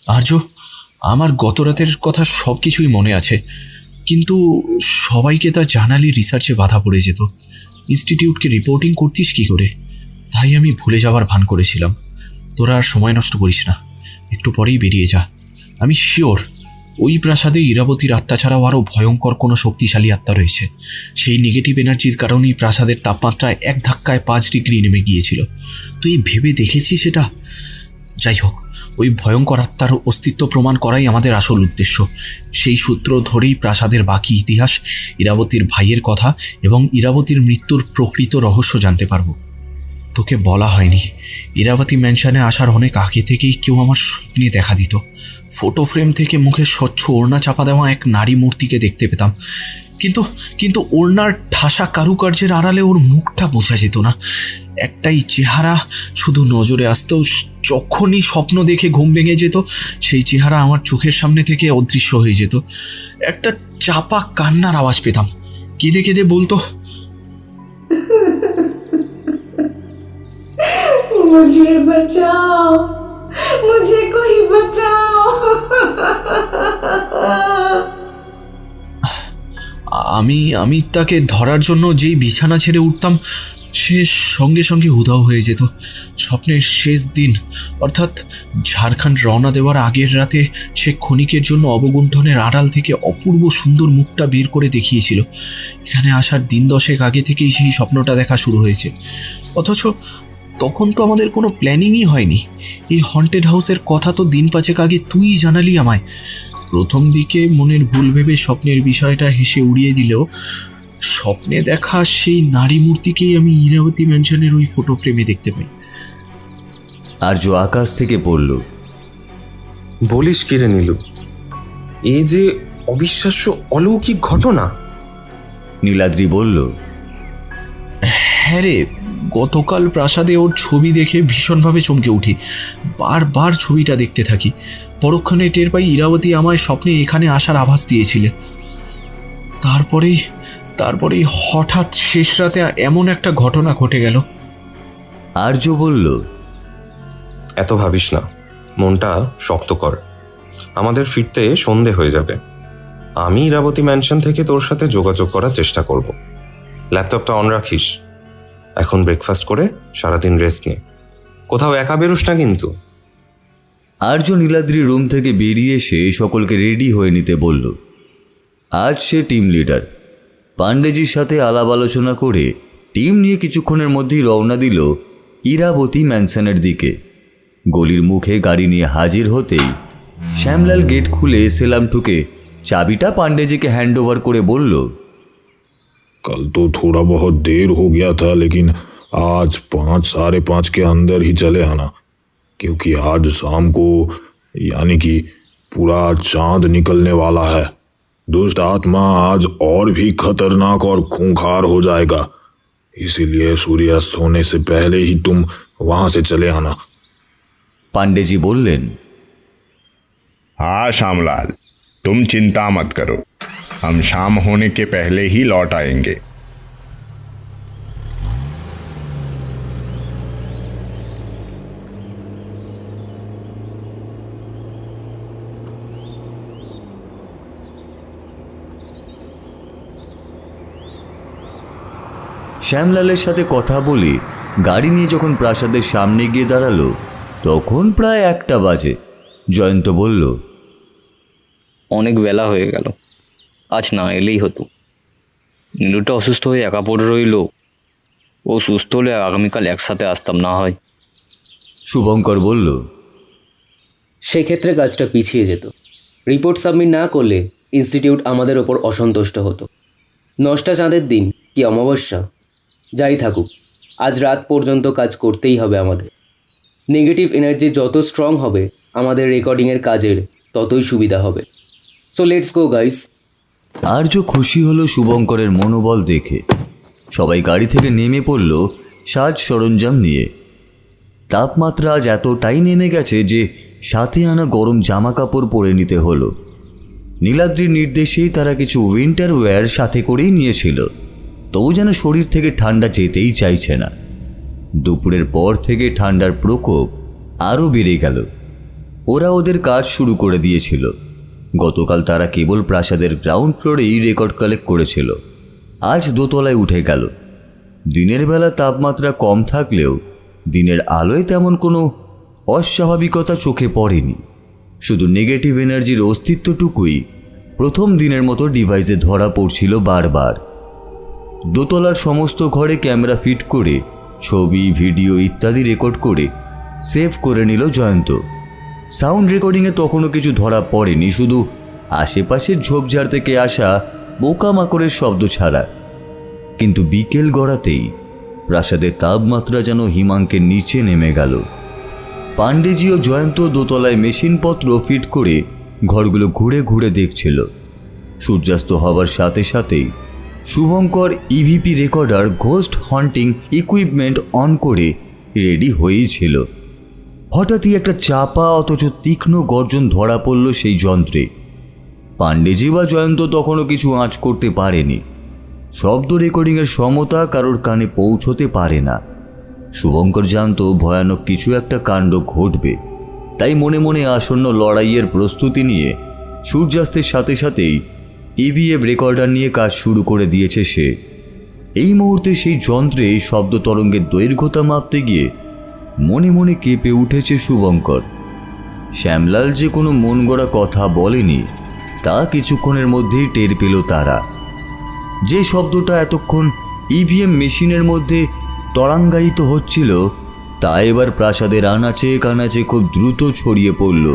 আর্য, আমার গত রাতের কথা সব কিছুই মনে আছে, কিন্তু সবাইকে তা জানালে রিসার্চে বাধা পড়ে যেত। ইনস্টিটিউটকে রিপোর্টিং করতিস কি করে, তাই আমি ভুলে যাওয়ার ভান করেছিলাম। তোরা আর সময় নষ্ট করিস না, একটু পরেই বেরিয়ে যা। আমি শিওর ওই প্রাসাদে ইরাবতীর আত্মা ছাড়াও আরও ভয়ঙ্কর কোনো শক্তিশালী আত্মা রয়েছে। সেই নেগেটিভ এনার্জির কারণেই প্রাসাদের তাপমাত্রা এক ধাক্কায় 5 ডিগ্রি নেমে গিয়েছিল। তুই ভেবে দেখেছিস সেটা? যাই হোক, ওই ভয়ঙ্কর আত্মার অস্তিত্ব প্রমাণ করাই আমাদের আসল উদ্দেশ্য। সেই সূত্র ধরেই প্রাসাদের বাকি ইতিহাস, ইরাবতীর ভাইয়ের কথা এবং ইরাবতীর মৃত্যুর প্রকৃত রহস্য জানতে পারবো। তোকে বলা হয়নি, ইরাবতী ম্যানশনে আসার অনেক আগে থেকেই কেউ আমার স্বপ্নে দেখা দিত। ফটো ফ্রেম থেকে মুখে স্বচ্ছ ওড়না চাপা দেওয়া এক নারী মূর্তিকে দেখতে পেতাম, কিন্তু ওড়নার ঠাসা কারুকার্যের আড়ালে ওর মুখটা বোঝা যেত না। একটাই চেহারা শুধু নজরে আসতেও যখনই স্বপ্ন দেখে ঘুম ভেঙে যেত, সেই চেহারা আমার চোখের সামনে থেকে অদৃশ্য হয়ে যেত। একটা চাপা কান্নার আওয়াজ পেতাম, কেঁদে কেঁদে বলতো, मुझे बचाओ, मुझे कोई बचाओ। আমি তাকে ধরার জন্য যেই বিছানা ছেড়ে উঠতাম, সে সঙ্গে সঙ্গে উধাও হয়ে যেত। স্বপ্নের শেষ দিন, অর্থাৎ ঝাড়খণ্ড রওনা দেওয়ার আগের রাতে, সে ক্ষণিকের জন্য অবগুণ্ঠনের আড়াল থেকে অপূর্ব সুন্দর মুখটা বের করে দেখিয়েছিল। এখানে আসার দিন 10 আগে থেকেই সেই স্বপ্নটা দেখা শুরু হয়েছে। অথচ তখন তো আমাদের কোনো প্ল্যানিংই হয়নি। এই হন্টেড হাউসের কথা তো দিন 5 আগে তুই জানালি আমায়। প্রথম দিকে মনের ভুল ভেবে স্বপ্নের বিষয়টা হেসে উড়িয়ে দিলেও, স্বপ্নে দেখা সেই নারী মূর্তিকেই আমি ইরাবতী ম্যানশনের ওই ফটো ফ্রেমে দেখতে পাই। আর্য আকাশ থেকে পড়ল, বলিস কি রে নীলু, এই যে অবিশ্বাস্য অলৌকিক ঘটনা। নীলাদ্রি বলল, হ্যাঁ রে, গতকাল প্রাসাদে ওর ছবি দেখে ভীষণভাবে চমকে উঠি। বারবার ছবিটা দেখতে থাকি। পরক্ষণে টের পাই ইরাবতী আমায় স্বপ্নে এখানে আসার আভাস দিয়েছিলে। তারপরেই হঠাৎ শেষ রাতে এমন একটা ঘটনা ঘটে গেল। আর্য বলল, এত ভাবিস না, মনটা শক্ত কর। আমাদের ফিরতে সন্ধে হয়ে যাবে। আমি ইরাবতী ম্যানশন থেকে তোর সাথে যোগাযোগ করার চেষ্টা করব। ল্যাপটপটা অন রাখিস। এখন ব্রেকফাস্ট করে সারাদিন রেস্ট নে, কোথাও একা বেরোস না কিন্তু। আর্য নীলাদ্রি রুম থেকে বেরিয়ে এসে সকলকে রেডি হয়ে নিতে বলল। আজ সে টিম লিডার। পাণ্ডেজির সাথে আলাপ আলোচনা করে টিম নিয়ে কিছুক্ষণের মধ্যেই রওনা দিল ইরাবতী ম্যানশনের দিকে। গলির মুখে গাড়ি নিয়ে হাজির হতেই শ্যামলাল গেট খুলে সেলাম ঠুকে চাবিটা পাণ্ডেজিকে হ্যান্ড ওভার করে বলল, कल तो थोड़ा बहुत देर हो गया था, लेकिन आज 5, 5:30 के अंदर ही चले आना, क्योंकि आज शाम को यानी कि पूरा चांद निकलने वाला है। दुष्ट आत्मा आज और भी खतरनाक और खूंखार हो जाएगा, इसीलिए सूर्यास्त होने से पहले ही तुम वहां से चले आना। पांडेजी बोललेन, हाँ श्यामलाल, तुम चिंता मत करो, हम शाम होने के पहले ही लौट आएंगे। শ্যামলালের সাথে কথা বলে গাড়ি নিয়ে যখন প্রাসাদের সামনে গিয়ে দাঁড়ালো, তখন প্রায় 1টা বাজে। জয়ন্ত বলল, অনেক বেলা হয়ে গেল, আজ না এলেই হতো। নীলুটা অসুস্থ হয়ে একা পড়ে রইল। ও সুস্থ হলে আগামীকাল একসাথে আসতাম না হয়। শুভঙ্কর বলল, সেক্ষেত্রে কাজটা পিছিয়ে যেত। রিপোর্ট সাবমিট না করলে ইনস্টিটিউট আমাদের ওপর অসন্তুষ্ট হতো। 9টা চাঁদের দিন কি অমাবস্যা, যাই থাকুক, আজ রাত পর্যন্ত কাজ করতেই হবে আমাদের। নেগেটিভ এনার্জি যত স্ট্রং হবে আমাদের রেকর্ডিংয়ের কাজের ততই সুবিধা হবে। So let's go guys. Arya খুশি হলো শুভঙ্করের মনোবল দেখে। সবাই গাড়ি থেকে নেমে পড়ল সাজ সরঞ্জাম নিয়ে। তাপমাত্রা আজ এতটাই নেমে গেছে যে সাথে আনা গরম জামা কাপড় পরে নিতে হলো। নীলাদ্রির নির্দেশেই তারা কিছু উইন্টার ওয়্যার সাথে করেই নিয়েছিল, তবু যেন শরীর থেকে ঠান্ডা যেতেই চাইছে না। দুপুরের পর থেকে ঠান্ডার প্রকোপ আরও বেড়ে গেল। ওরা ওদের কাজ শুরু করে দিয়েছিল। গতকাল তারা কেবল প্রাসাদের গ্রাউন্ড ফ্লোরেই রেকর্ড কালেক্ট করেছিল, আজ দোতলায় উঠে গেল। দিনের বেলা তাপমাত্রা কম থাকলেও দিনের আলোয় তেমন কোনো অস্বাভাবিকতা চোখে পড়েনি। শুধু নেগেটিভ এনার্জির অস্তিত্বটুকুই প্রথম দিনের মতো ডিভাইসে ধরা পড়ছিল বারবার। দোতলার সমস্ত ঘরে ক্যামেরা ফিট করে ছবি, ভিডিও ইত্যাদি রেকর্ড করে সেভ করে নিল জয়ন্ত। সাউন্ড রেকর্ডিংয়ে তখনও কিছু ধরা পড়েনি, শুধু আশেপাশের ঝোপঝাড় থেকে আসা পোকামাকড়ের শব্দ ছাড়া। কিন্তু বিকেল গড়াতেই প্রাসাদের তাপমাত্রা যেন হিমাঙ্কের নিচে নেমে গেল। পাণ্ডেজি ও জয়ন্ত দোতলায় মেশিনপত্র ফিট করে ঘরগুলো ঘুরে ঘুরে দেখছিল। সূর্যাস্ত হবার সাথে সাথেই Shubhankar EVP recorder ghost haunting equipment on করে রেডি হয়েই ছিল। হঠাৎই একটা চাপা অথচ তীক্ষ্ণ গর্জন ধরা পড়ল সেই যন্ত্রে। পাণ্ডেজি বা জয়ন্ত তখনও কিছু আঁচ করতে পারেনি। শব্দ রেকর্ডিংয়ের সমতা কারোর কানে পৌঁছতে পারে না। শুভঙ্কর জানত ভয়ানক কিছু একটা কাণ্ড ঘটবে, তাই মনে মনে আসন্ন লড়াইয়ের প্রস্তুতি নিয়ে সূর্যাস্তের সাথে সাথেই ইভিএফ রেকর্ডার নিয়ে কাজ শুরু করে দিয়েছে সে। এই মুহূর্তে সেই যন্ত্রে শব্দ তরঙ্গের দৈর্ঘ্যতা মাপতে গিয়ে মনে মনে কেঁপে উঠেছে শুভঙ্কর। শ্যামলাল যে কোনো মন গড়া কথা বলেনি তা কিছুক্ষণের মধ্যেই টের পেল তারা। যে শব্দটা এতক্ষণ ইভিএম মেশিনের মধ্যে তরঙ্গায়িত হচ্ছিল তা এবার প্রাসাদের আনাচে কানাচে খুব দ্রুত ছড়িয়ে পড়ল।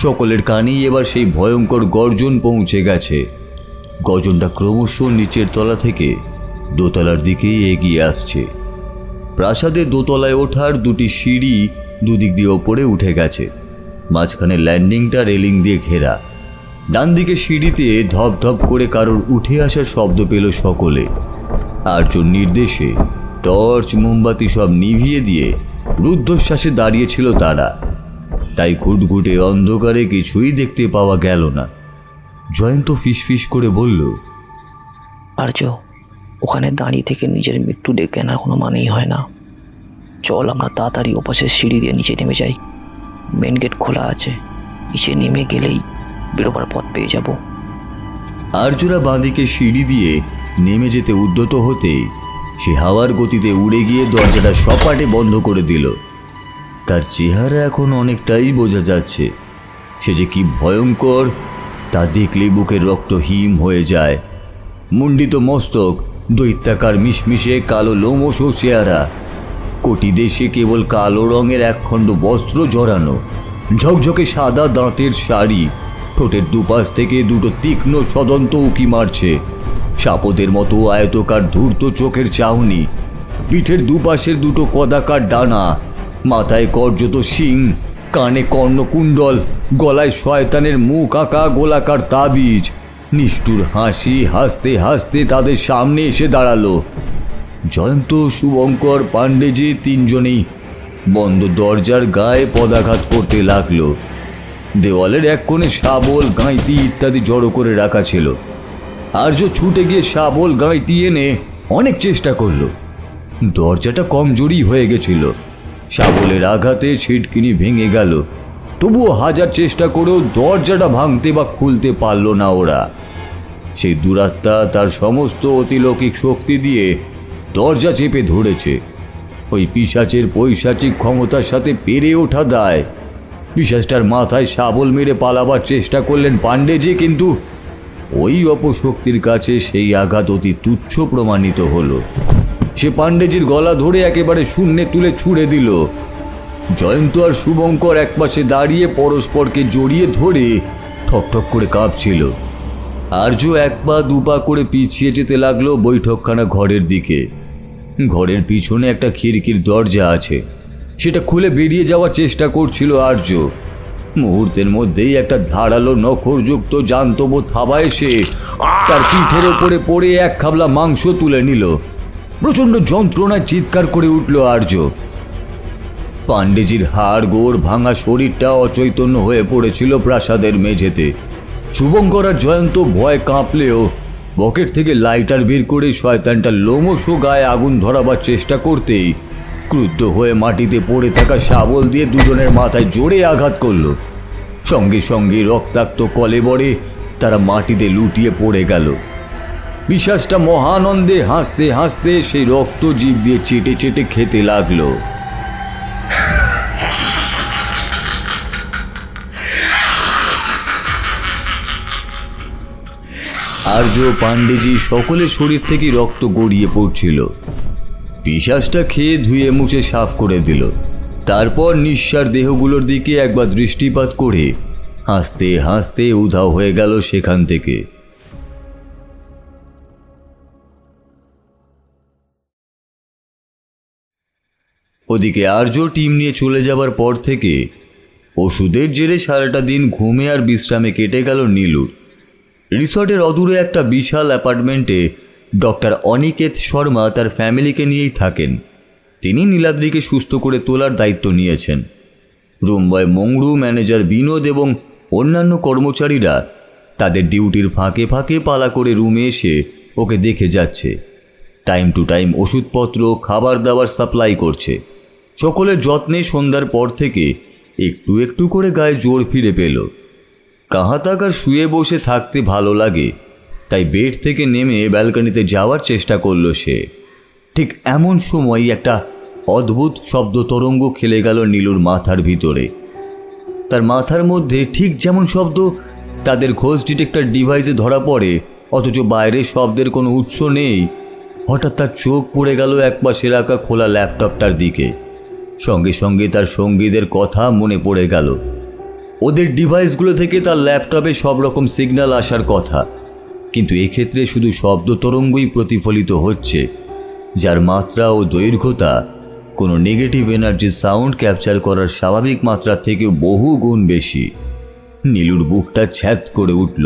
সকলের কানেই এবার সেই ভয়ঙ্কর গর্জন পৌঁছে গেছে। গর্জনটা ক্রমশ নিচের তলা থেকে দোতলার দিকেই এগিয়ে আসছে। প্রাসাদের দোতলায় ওঠার দুটি সিঁড়ি দুদিক দিয়ে ওপরে উঠে গেছে। মাঝখানে ল্যান্ডিংটা রেলিং দিয়ে ঘেরা। ডান দিকে সিঁড়িতে ধপ ধপ করে কারোর উঠে আসার শব্দ পেল সকলে। আর্যর নির্দেশে টর্চ, মোমবাতি সব নিভিয়ে দিয়ে রুদ্ধশ্বাসে দাঁড়িয়েছিল তারা। তাই ঘুটঘুটে অন্ধকারে কিছুই দেখতে পাওয়া গেল না। জয়ন্ত ফিসফিস করে বলল, আর্য, ওখানে দাঁড়িয়ে থেকে নিজের মৃত্যু ডেকে আনার কোনো মানেই হয় না। চল আমরা তাড়াতাড়ি ওপাশের সিঁড়ি দিয়ে নিচে নেমে যাই। মেন গেট খোলা আছে, নিচে নেমে গেলেই বেরোবার পথ পেয়ে যাব। আর্যরা বাঁদিকে সিঁড়ি দিয়ে নেমে যেতে উদ্যত হতেই সে হাওয়ার গতিতে উড়ে গিয়ে দরজাটা সপাটে বন্ধ করে দিল। তার চেহারা এখন অনেকটাই বোঝা যাচ্ছে। সে যে কি ভয়ঙ্কর তা দেখলে বুকের রক্ত হিম হয়ে যায়। মুন্ডিত মস্তক, দৈত্যাকার মিশমিশে কালো লোমশ চেহারা, কোটি দেশে কেবল কালো রঙের একখণ্ড বস্ত্র জড়ানো, ঝকঝকে সাদা দাঁতের শাড়ি, ঠোঁটের দুপাশ থেকে দুটো তীক্ষ্ণ সদন্ত উকি মারছে। সাপদের মতো আয়তকার ধূর্ত চোখের চাহনি, পিঠের দুপাশের দুটো কদাকার ডানা, মাথায় কর্যত শিং, কানে কর্ণকুণ্ডল, গলায় শয়তানের মুখ আঁকা গোলাকার তাবিজ। নিষ্ঠুর হাসি হাসতে হাসতে তাদের সামনে এসে দাঁড়ালো। জয়ন্ত, শুভঙ্কর, পাণ্ডেজি তিনজনেই বন্ধ দরজার গায়ে পদাঘাত করতে লাগলো। দেওয়ালের এক কোণে শাবল, গাঁইতি ইত্যাদি জড়ো করে রাখা ছিল। আর্য ছুটে গিয়ে শাবল, গাঁইতি এনে অনেক চেষ্টা করলো। দরজাটা কমজোরি হয়ে গেছিল। শাবলের আঘাতে ছিটকিনি ভেঙে গেল, তবুও হাজার চেষ্টা করেও দরজাটা ভাঙতে বা খুলতে পারল না ওরা। সেই দুরাত্মা তার সমস্ত অতিলৌকিক শক্তি দিয়ে দরজা চেপে ধরেছে। ওই পিশাচের পৈশাচিক ক্ষমতার সাথে পেরে ওঠা দায়। পিশাচটার মাথায় শাবল মেরে পালাবার চেষ্টা করলেন পাণ্ডেজি, কিন্তু ওই অপশক্তির কাছে সেই আঘাত অতি তুচ্ছ প্রমাণিত হলো। সে পাণ্ডেজির গলা ধরে একেবারে শূন্যে তুলে ছুঁড়ে দিল। জয়ন্ত আর শুভঙ্কর একপাশে দাঁড়িয়ে পরস্পরকে জড়িয়ে ধরে ঠকঠক করে কাঁপছিল। আর্য এক পা দুপা করে পিছিয়ে যেতে লাগলো বৈঠকখানা ঘরের দিকে। ঘরের পিছনে একটা খিড়কির দরজা আছে, সেটা খুলে বেরিয়ে যাওয়ার চেষ্টা করছিল আর্য। মুহূর্তের মধ্যেই একটা ধারালো নখরযুক্ত জান্তব থাবা এসে তার পিঠের ওপরে পড়ে এক খাবলা মাংস তুলে নিল। প্রচণ্ড যন্ত্রণায় চিৎকার করে উঠল আর্য। পাণ্ডেজির হাড় গোড় ভাঙা শরীরটা অচৈতন্য হয়ে পড়েছিল প্রাসাদের মেঝেতে। শুভঙ্কর আর জয়ন্ত ভয় কাঁপলেও পকেট থেকে লাইটার বের করে শয়তানটা লোমশ গায়ে আগুন ধরাবার চেষ্টা করতেই ক্রুদ্ধ হয়ে মাটিতে পড়ে থাকা শাবল দিয়ে দুজনের মাথায় জোরে আঘাত করল। সঙ্গে সঙ্গে রক্তাক্ত কলেবরে তারা মাটিতে লুটিয়ে পড়ে গেল। পিশাচটা মহানন্দে হাসতে হাসতে সেই রক্ত জিভ দিয়ে চেটে চেটে খেতে লাগলো। আর্য, পাণ্ডেজি সকলের শরীর থেকে রক্ত গড়িয়ে পড়ছিল। পিশাচটা খেয়ে ধুয়ে মুছে সাফ করে দিল। তারপর নিঃসার দেহগুলোর দিকে একবার দৃষ্টিপাত করে হাসতে হাসতে উধাও হয়ে গেল সেখান থেকে। ওদিকে আর্য টিম নিয়ে চলে যাবার পর থেকে ওষুধের জেরে সারাটা দিন ঘুমে আর বিশ্রামে কেটে গেল নীলুর। রিসর্টের অদূরে একটা বিশাল অ্যাপার্টমেন্টে ডক্টর অনিকেত শর্মা তার ফ্যামিলিকে নিয়েই থাকেন। তিনি নীলাদ্রিকে সুস্থ করে তোলার দায়িত্ব নিয়েছেন। রুম বয় মংড়ু, ম্যানেজার বিনোদ এবং অন্যান্য কর্মচারীরা তাদের ডিউটির ফাঁকে ফাঁকে পালা করে রুমে এসে ওকে দেখে যাচ্ছে। টাইম টু টাইম ওষুধপত্র, খাবার দাবার সাপ্লাই করছে। সকলের যত্নে সন্ধ্যার পর থেকে একটু একটু করে গায়ে জোর ফিরে পেল। কাহাতাক আর শুয়ে বসে থাকতে ভালো লাগে, তাই বেড থেকে নেমে ব্যালকনিতে যাওয়ার চেষ্টা করল সে। ঠিক এমন সময় একটা অদ্ভুত শব্দ তরঙ্গ খেলে গেল নীলুর মাথার ভিতরে। তার মাথার মধ্যে ঠিক যেমন শব্দ তাদের খোঁজ ডিটেক্টর ডিভাইসে ধরা পড়ে, অথচ বাইরে শব্দের কোনো উৎস নেই। হঠাৎ তার চোখ পড়ে গেল একপাশে রাখা খোলা ল্যাপটপটার দিকে। সঙ্গে সঙ্গে তার সঙ্গীদের কথা মনে পড়ে গেল। ওদের ডিভাইসগুলো থেকে তার ল্যাপটপে সব রকম সিগন্যাল আসার কথা, কিন্তু এক্ষেত্রে শুধু শব্দ তরঙ্গই প্রতিফলিত হচ্ছে, যার মাত্রা ও দৈর্ঘ্যতা কোনো নেগেটিভ এনার্জি সাউন্ড ক্যাপচার করার স্বাভাবিক মাত্রার থেকে বহু গুণ বেশি। নীলুর বুকটা ছ্যাদ করে উঠল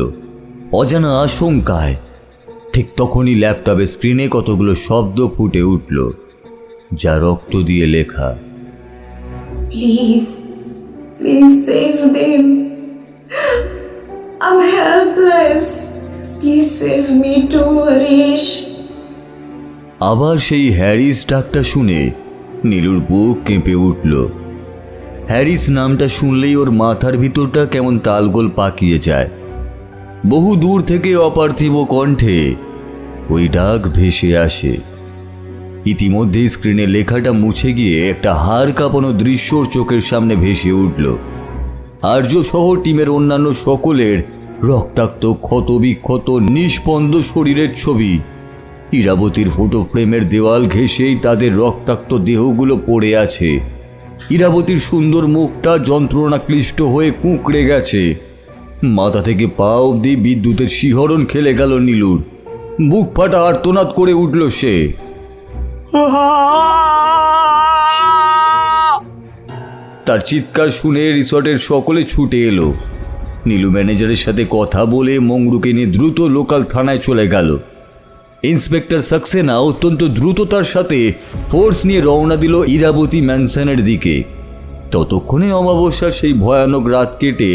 অজানা আশঙ্কায়। ঠিক তখনই ল্যাপটপের স্ক্রিনে কতগুলো শব্দ ফুটে উঠল, যা রক্ত দিয়ে লেখা। Please, please save them. I'm helpless. Please save me too, Harish. আবার সেই হ্যারিস ডাকটা শুনে নীলুর বুক কেঁপে উঠল। হ্যারিস নামটা শুনলেই ওর মাথার ভিতরটা কেমন তালগোল পাকিয়ে যায়। বহু দূর থেকে অপার্থিব কণ্ঠে ওই ডাক ভেসে আসে। ইতিমধ্যেই স্ক্রিনে লেখাটা মুছে গিয়ে একটা হাড় কাঁপানো দৃশ্য চোখের সামনে ভেসে উঠল। আর্য সহ টিমের অন্যান্য সকলের রক্তাক্ত, ক্ষতবিক্ষত, নিষ্পন্দ শরীরের ছবি। ইরাবতীর ফটো ফ্রেমের দেওয়াল ঘেঁষেই তাদের রক্তাক্ত দেহগুলো পড়ে আছে। ইরাবতীর সুন্দর মুখটা যন্ত্রণা ক্লিষ্ট হয়ে কুঁকড়ে গেছে। মাথা থেকে পা অবধি বিদ্যুতের শিহরণ খেলে গেল নীলুর। বুক ফাটা আর্তনাদ করে উঠল সে। তার চিৎকার শুনে রিসর্টের সকলে ছুটে এলো। নীলু ম্যানেজারের সাথে কথা বলে মংরুকে নিয়ে দ্রুত লোকাল থানায় চলে গেল। ইন্সপেক্টর সাক্সেনা অত্যন্ত দ্রুততার সাথে ফোর্স নিয়ে রওনা দিল ইরাবতী ম্যানশনের দিকে। ততক্ষণে অমাবস্যার সেই ভয়ানক রাত কেটে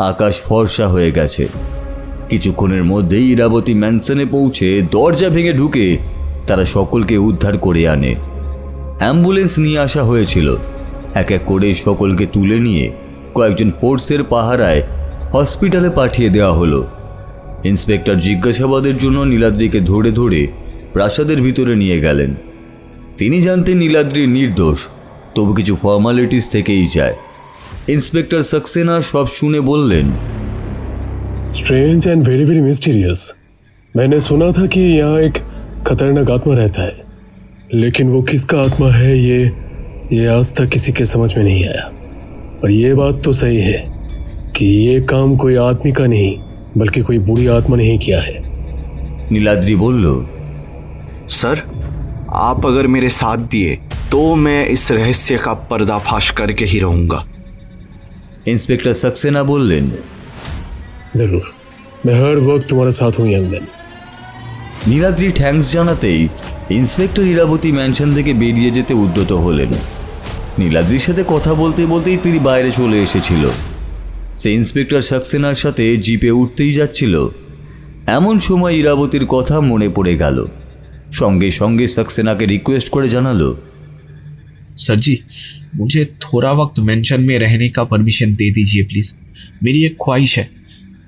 আকাশ ফর্সা হয়ে গেছে। কিছুক্ষণের মধ্যেই ইরাবতী ম্যানশনে পৌঁছে দরজা ভেঙে ঢুকে তারা সকলকে উদ্ধার করে আনে। অ্যাম্বুলেন্স নিয়ে আসা হয়েছিল। এক এক করে সকলকে তুলে নিয়ে কয়েকজন ফোর্সের পাহারায় হসপিটালে পাঠিয়ে দেওয়া হলো। ইন্সপেক্টর জিজ্ঞাসাবাদের জন্য নীলাদ্রিকে ধরে ধরে প্রাসাদের ভিতরে নিয়ে গেলেন। তিনি জানতেন নীলাদ্রি নির্দোষ, তবু কিছু ফর্মালিটিস থেকেই যায়। इंस्पेक्टर सक्सेना सब शुने बोललेन, strange and very very mysterious. मैंने सुना था कि यहाँ एक खतरनाक आत्मा रहता है, लेकिन वो किसका आत्मा है ये आज तक किसी के समझ में नहीं आया। और ये बात तो सही है कि ये काम कोई आदमी का नहीं बल्कि कोई बुरी आत्मा ने ही किया है। नीलाद्री बोलो, सर आप अगर मेरे साथ दिए तो मैं इस रहस्य का पर्दाफाश करके ही रहूंगा। इंस्पेक्टर सक्सेना बोललेন, जरूर, मैं हर वक्त तुम्हारे साथ हूँ यंग मैन। নীলাদ্রি থ্যাঙ্কস জানাতেই ইন্সপেক্টর ইরাবতী ম্যানশন থেকে বেরিয়ে যেতে উদ্যত হলেন। নীলাদ্রির সাথে কথা বলতে বলতেই তিনি বাইরে চলে এসেছিল। সে ইন্সপেক্টর সাক্সেনার সাথে জিপে উঠতেই যাচ্ছিল, এমন সময় ইরাবতীর কথা মনে পড়ে গেল। সঙ্গে সঙ্গে সাক্সেনাকে রিকোয়েস্ট করে জানালো, सर जी, मुझे थोड़ा वक्त मेंशन में रहने का परमिशन दे दीजिए प्लीज़। मेरी एक ख्वाहिश है,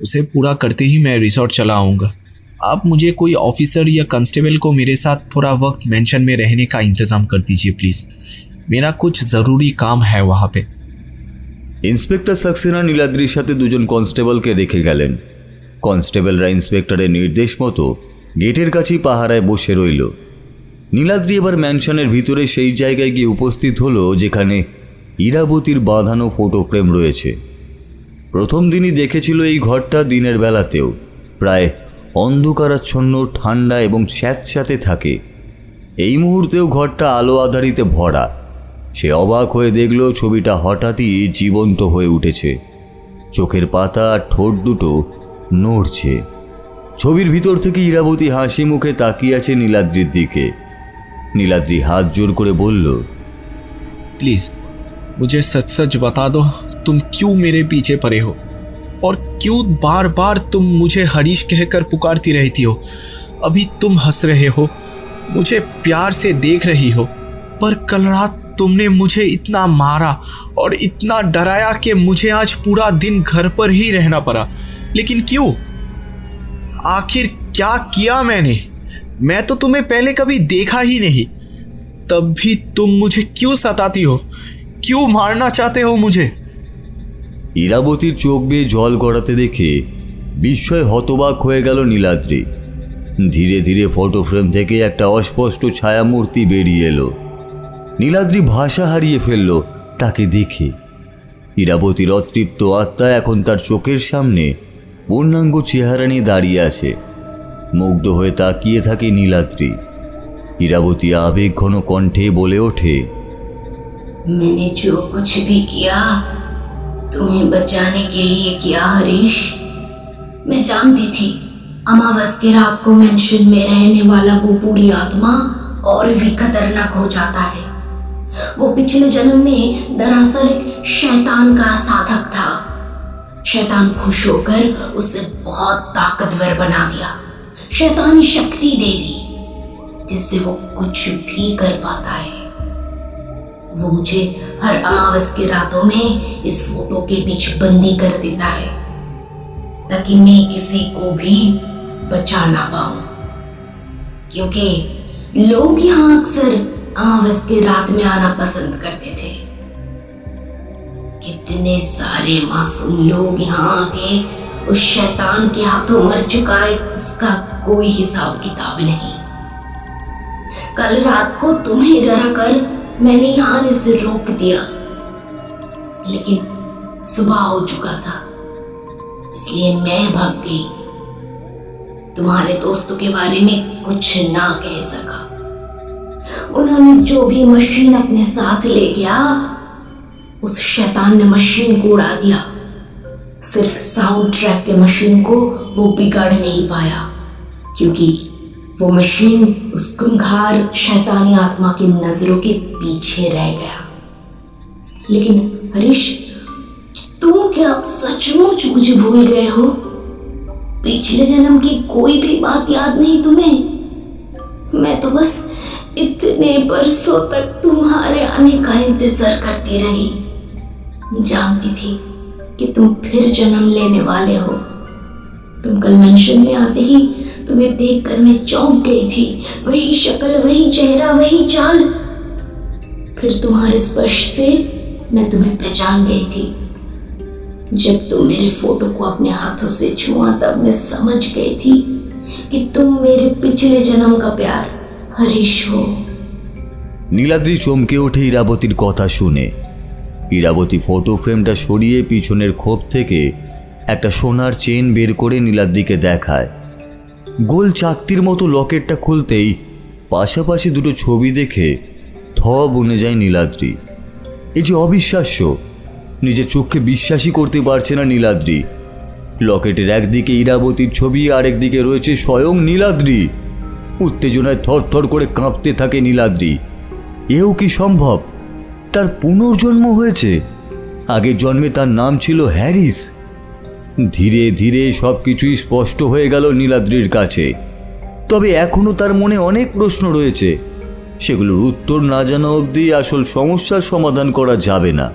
उसे पूरा करते ही मैं रिसोर्ट चला आऊँगा। आप मुझे कोई ऑफिसर या कांस्टेबल को मेरे साथ थोड़ा वक्त मेंशन में रहने का इंतज़ाम कर दीजिए प्लीज़। मेरा कुछ ज़रूरी काम है वहाँ पे। ইন্সপেক্টর সাক্সেনা নীলাদ্রির সাথে দুজন কনস্টেবলকে রেখে গেলেন। কনস্টেবলরা ইন্সপেক্টরের নির্দেশ মতো গেটের কাছেই পাহারায় বসে রইল। নীলাদ্রি এবার ম্যানশনের ভিতরে সেই জায়গায় গিয়ে উপস্থিত হলো যেখানে ইরাবতীর বাঁধানো ফটো ফ্রেম রয়েছে। প্রথম দিনই দেখেছিল এই ঘরটা দিনের বেলাতেও প্রায় অন্ধকারাচ্ছন্ন, ঠান্ডা এবং স্যাঁতস্যাঁতে থাকে। এই মুহূর্তেও ঘরটা আলো আধারিতে ভরা। সে অবাক হয়ে দেখল ছবিটা হঠাৎই জীবন্ত হয়ে উঠেছে। চোখের পাতা আর ঠোঁট দুটো নড়ছে। ছবির ভিতর থেকে ইরাবতী হাসি মুখে তাকিয়ে আছে নীলাদ্রির দিকে। নীলাদ্রি হাত জোর করে বলল, प्लीज़ मुझे सच सच बता दो, तुम क्यों मेरे पीछे पड़े हो और क्यों बार बार तुम मुझे हरीश कहकर पुकारती रहती हो। अभी तुम हंस रहे हो, मुझे प्यार से देख रही हो, पर कल रात तुमने मुझे इतना मारा और इतना डराया कि मुझे आज पूरा दिन घर पर ही रहना पड़ा। लेकिन क्यों? आखिर क्या किया मैंने? मैं तो तुम्हें पहले कभी देखा ही नहीं, तब भी तुम मुझे क्यों सताती हो? क्यों मारना चाहते हो मुझे? ইরাবতীর চোখ বেয়ে জল গড়াতে দেখে বিস্ময়ে হতবাক হয়ে গেল নীলাদ্রি। ধীরে ধীরে ফটো ফ্রেম থেকে একটা অস্পষ্ট ছায়ামূর্তি বেরিয়ে এলো। নীলাদ্রি ভাষা হারিয়ে ফেলল তাকে দেখে। ইরাবতীর অতৃপ্ত আত্মা এখন তার চোখের সামনে পূর্ণাঙ্গ চেহারা নিয়ে দাঁড়িয়ে আছে। মুগ্ধ হয়ে তাকিয়ে থাকে নীলাদ্রি। ইরাবতী আবেগঘন কণ্ঠে বলে ওঠে, मैंने जो कुछ भी किया तुम्हें बचाने के लिए किया हरीश। मैं जानती थी अमावस की रात को मेंशन में रहने वाला वो पूरी आत्मा और भी खतरनाक हो जाता है। वो पिछले जन्म में दरअसल एक शैतान का साधक था। शैतान खुश होकर उसे बहुत ताकतवर बना दिया, शैतानी शक्ति दे दी जिससे वो कुछ भी कर पाता है। वो मुझे हर अमावस की रातों में इस फोटो के बीच बंदी कर देता है ताकि मैं किसी को भी बचा ना पाऊं, क्योंकि लोग यहाँ अक्सर अमावस की रात में आना पसंद करते थे। कितने सारे मासूम लोग यहाँ आके उस शैतान के हाथों मर चुका है, उसका कोई हिसाब किताब नहीं। कल रात को तुम्हें डरा कर मैंने यहाँ आने से रोक दिया, लेकिन सुबह हो चुका था इसलिए मैं भाग गई। तुम्हारे दोस्तों के बारे में कुछ ना कह सका। उन्होंने जो भी मशीन अपने साथ ले गया उस शैतान ने मशीन को उड़ा दिया। सिर्फ साउंड ट्रैक के मशीन को वो बिगाड़ नहीं पाया, क्योंकि वो मशीन उस खूंखार शैतानी आत्मा की नजरों के पीछे रह गया। लेकिन हरीश, तुम क्या सचमुच मुझे भूल गए हो? पिछले जन्म की कोई भी बात याद नहीं तुम्हें? मैं तो बस इतने बरसों तक तुम्हारे आने का इंतजार करती रही। जानती थी कि तुम फिर जन्म लेने वाले हो। तुम कल मेंशन में आते ही तुम्हें देखकर मैं चौंक गई थी। वही शक्ल, वही चेहरा, वही चाल। फिर तुम्हारे स्पर्श से मैं तुम्हें पहचान गई थी। जब तुम मेरे फोटो को अपने हाथों से छुआ तब मैं समझ गई थी कि तुम मेरे पिछले जन्म का प्यार हरीश हो। নীলাদ্রি চমকে ওঠে ইরাবতীর কথা শুনে। ইরাবতী ফটো ফ্রেমটা সরিয়ে পিছনের খোপ থেকে একটা সোনার চেন বের করে নীলাদ্রিকে দেখায়। গোল চাকতির মতো লকেটটা খুলতেই পাশাপাশি দুটো ছবি দেখে থ বনে যায় নীলাদ্রি। এই যে অবিশ্বাস্য, নিজের চোখকে বিশ্বাসই করতে পারছে না নীলাদ্রি। লকেটের একদিকে ইরাবতীর ছবি, আরেকদিকে রয়েছে স্বয়ং নীলাদ্রি। উত্তেজনায় থরথর করে কাঁপতে থাকে নীলাদ্রি। এও কি সম্ভব? তার পুনর্জন্ম হয়েছে। আগের জন্মে তার নাম ছিল হ্যারিস। ধীরে ধীরে সব কিছুই স্পষ্ট হয়ে গেল নীলাদ্রির কাছে। তবে এখনও তার মনে অনেক প্রশ্ন রয়েছে, সেগুলোর উত্তর না জানা অবধি আসল সমস্যার সমাধান করা যাবে না।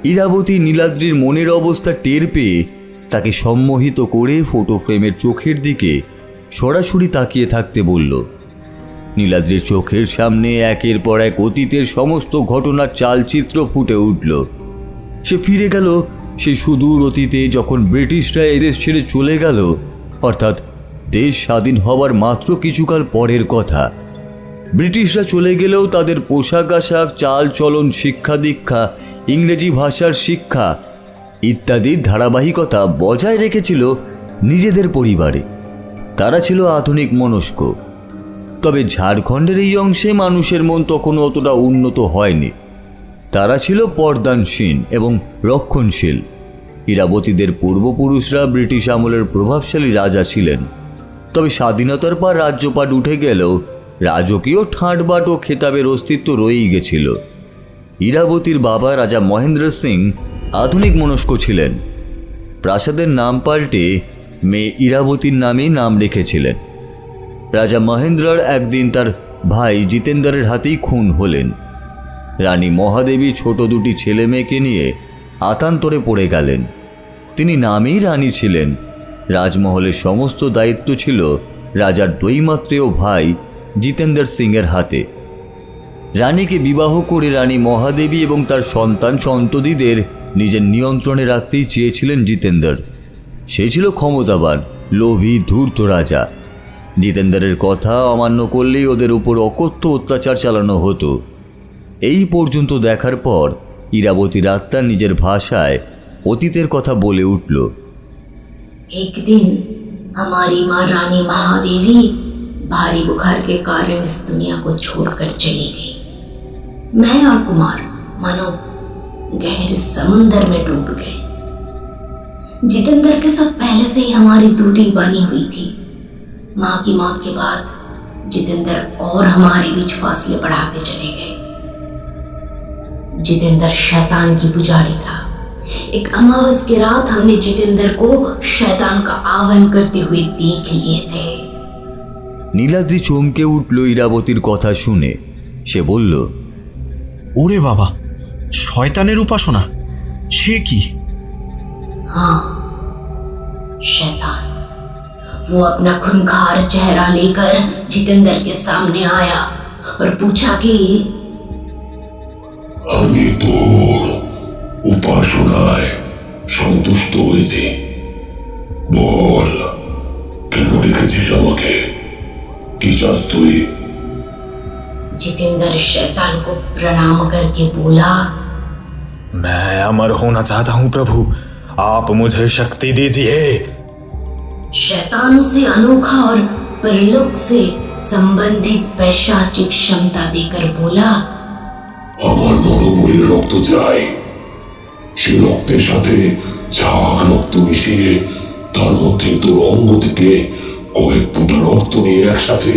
ইরাবতী নীলাদ্রির মনের অবস্থা টের পেয়ে তাকে সম্মোহিত করে ফটো ফ্রেমের চোখের দিকে সরাসরি তাকিয়ে থাকতে বলল। নীলাদ্রির চোখের সামনে একের পর এক অতীতের সমস্ত ঘটনার চালচিত্র ফুটে উঠল। সে ফিরে গেল সেই সুদূর অতীতে, যখন ব্রিটিশরা এদেশ ছেড়ে চলে গেল, অর্থাৎ দেশ স্বাধীন হওয়ার মাত্র কিছুকাল পরের কথা। ব্রিটিশরা চলে গেলেও তাদের পোশাক আশাক, চাল চলন, শিক্ষা দীক্ষা, ইংরেজি ভাষার শিক্ষা ইত্যাদির ধারাবাহিকতা বজায় রেখেছিল নিজেদের পরিবারে। তারা ছিল আধুনিক মনস্ক। তবে ঝাড়খণ্ডের এই অংশে মানুষের মন তখনও অতটা উন্নত হয়নি। তারা ছিল পর্দানসীন এবং রক্ষণশীল। ইরাবতীদের পূর্বপুরুষরা ব্রিটিশ আমলের প্রভাবশালী রাজা ছিলেন। তবে স্বাধীনতার পর রাজ্যপাট উঠে গেলেও রাজকীয় ঠাঁটবাট ও খেতাবের অস্তিত্ব রয়েই গেছিল। ইরাবতীর বাবা রাজা মহেন্দ্র সিং আধুনিক মনস্ক ছিলেন। প্রাসাদের নাম পাল্টে মেয়ে ইরাবতীর নামেই নাম রেখেছিলেন। রাজা মহেন্দ্রর একদিন তার ভাই জিতেন্দ্রের হাতেই খুন হলেন। রানী মহাদেবী ছোট দুটি ছেলে মেয়েকে নিয়ে আতান্তরে পড়ে গেলেন। তিনি নামেই রানী ছিলেন। রাজমহলের সমস্ত দায়িত্ব ছিল রাজার দৈমাত্রেয় ভাই জিতেন্দ্র সিংয়ের হাতে। রানীকে বিবাহ করে রানী মহাদেবী এবং তার সন্তান সন্ততিদের নিজের নিয়ন্ত্রণে রাখতেই চেয়েছিলেন জিতেন্দ্র। সে ছিল ক্ষমতাবান, লোভী, ধূর্ত রাজা। জিতেন্দ্রের কথা অমান্য করলেই ওদের উপর অকথ্য অত্যাচার চালানো হতো। এই পর্যন্ত দেখার পর ইরাবতীর আত্মা নিজের ভাষায় অতীতের কথা বলে উঠল। एक दिन हमारी माँ रानी महादेवी भारी बुखार के कारण इस दुनिया को छोड़कर चली गई। मैं और कुमार मानो गहरे समुंदर में डूब गए। जितेंद्र के साथ पहले से ही हमारी दूरी बनी हुई थी। माँ की मौत के बाद जितेंद्र और हमारे बीच फासले बढ़ाते चले गए। जितेंद्र शैतान की पुजारी था। एक अमावस की रात हमने जितेंद्र को शैतान का आह्वान करते हुए देख लिए थे। নীলাদ্রি চমকে উঠল ইরাবতীর কথা শুনে। সে বলল, ওরে বাবা, শয়তানের উপাসনা, সে কি? हाँ, शैतान। वो अपना खूंखार चेहरा लेकर जितेंद्र के सामने आया और पूछा कि আমি তোর উপাসনায় সন্তুষ্ট হয়েছি, বল কেন রেখেছিস আমাকে, কি চাস তুই? जितेंद्र शैतान को प्रणाम करके बोला, मैं अमर होना चाहता हूँ प्रभु, आप मुझे शक्ति दीजिए। शैतान उसे अनोखा और परलोक से संबंधित पैशाचिक क्षमता देकर बोला, আমার নরবলির রক্ত চাই। সে রক্তের সাথে ঝাঁক রক্ত মিশিয়ে তার মধ্যে তোর অঙ্গ থেকে কয়েক ফোঁটা রক্ত নিয়ে একসাথে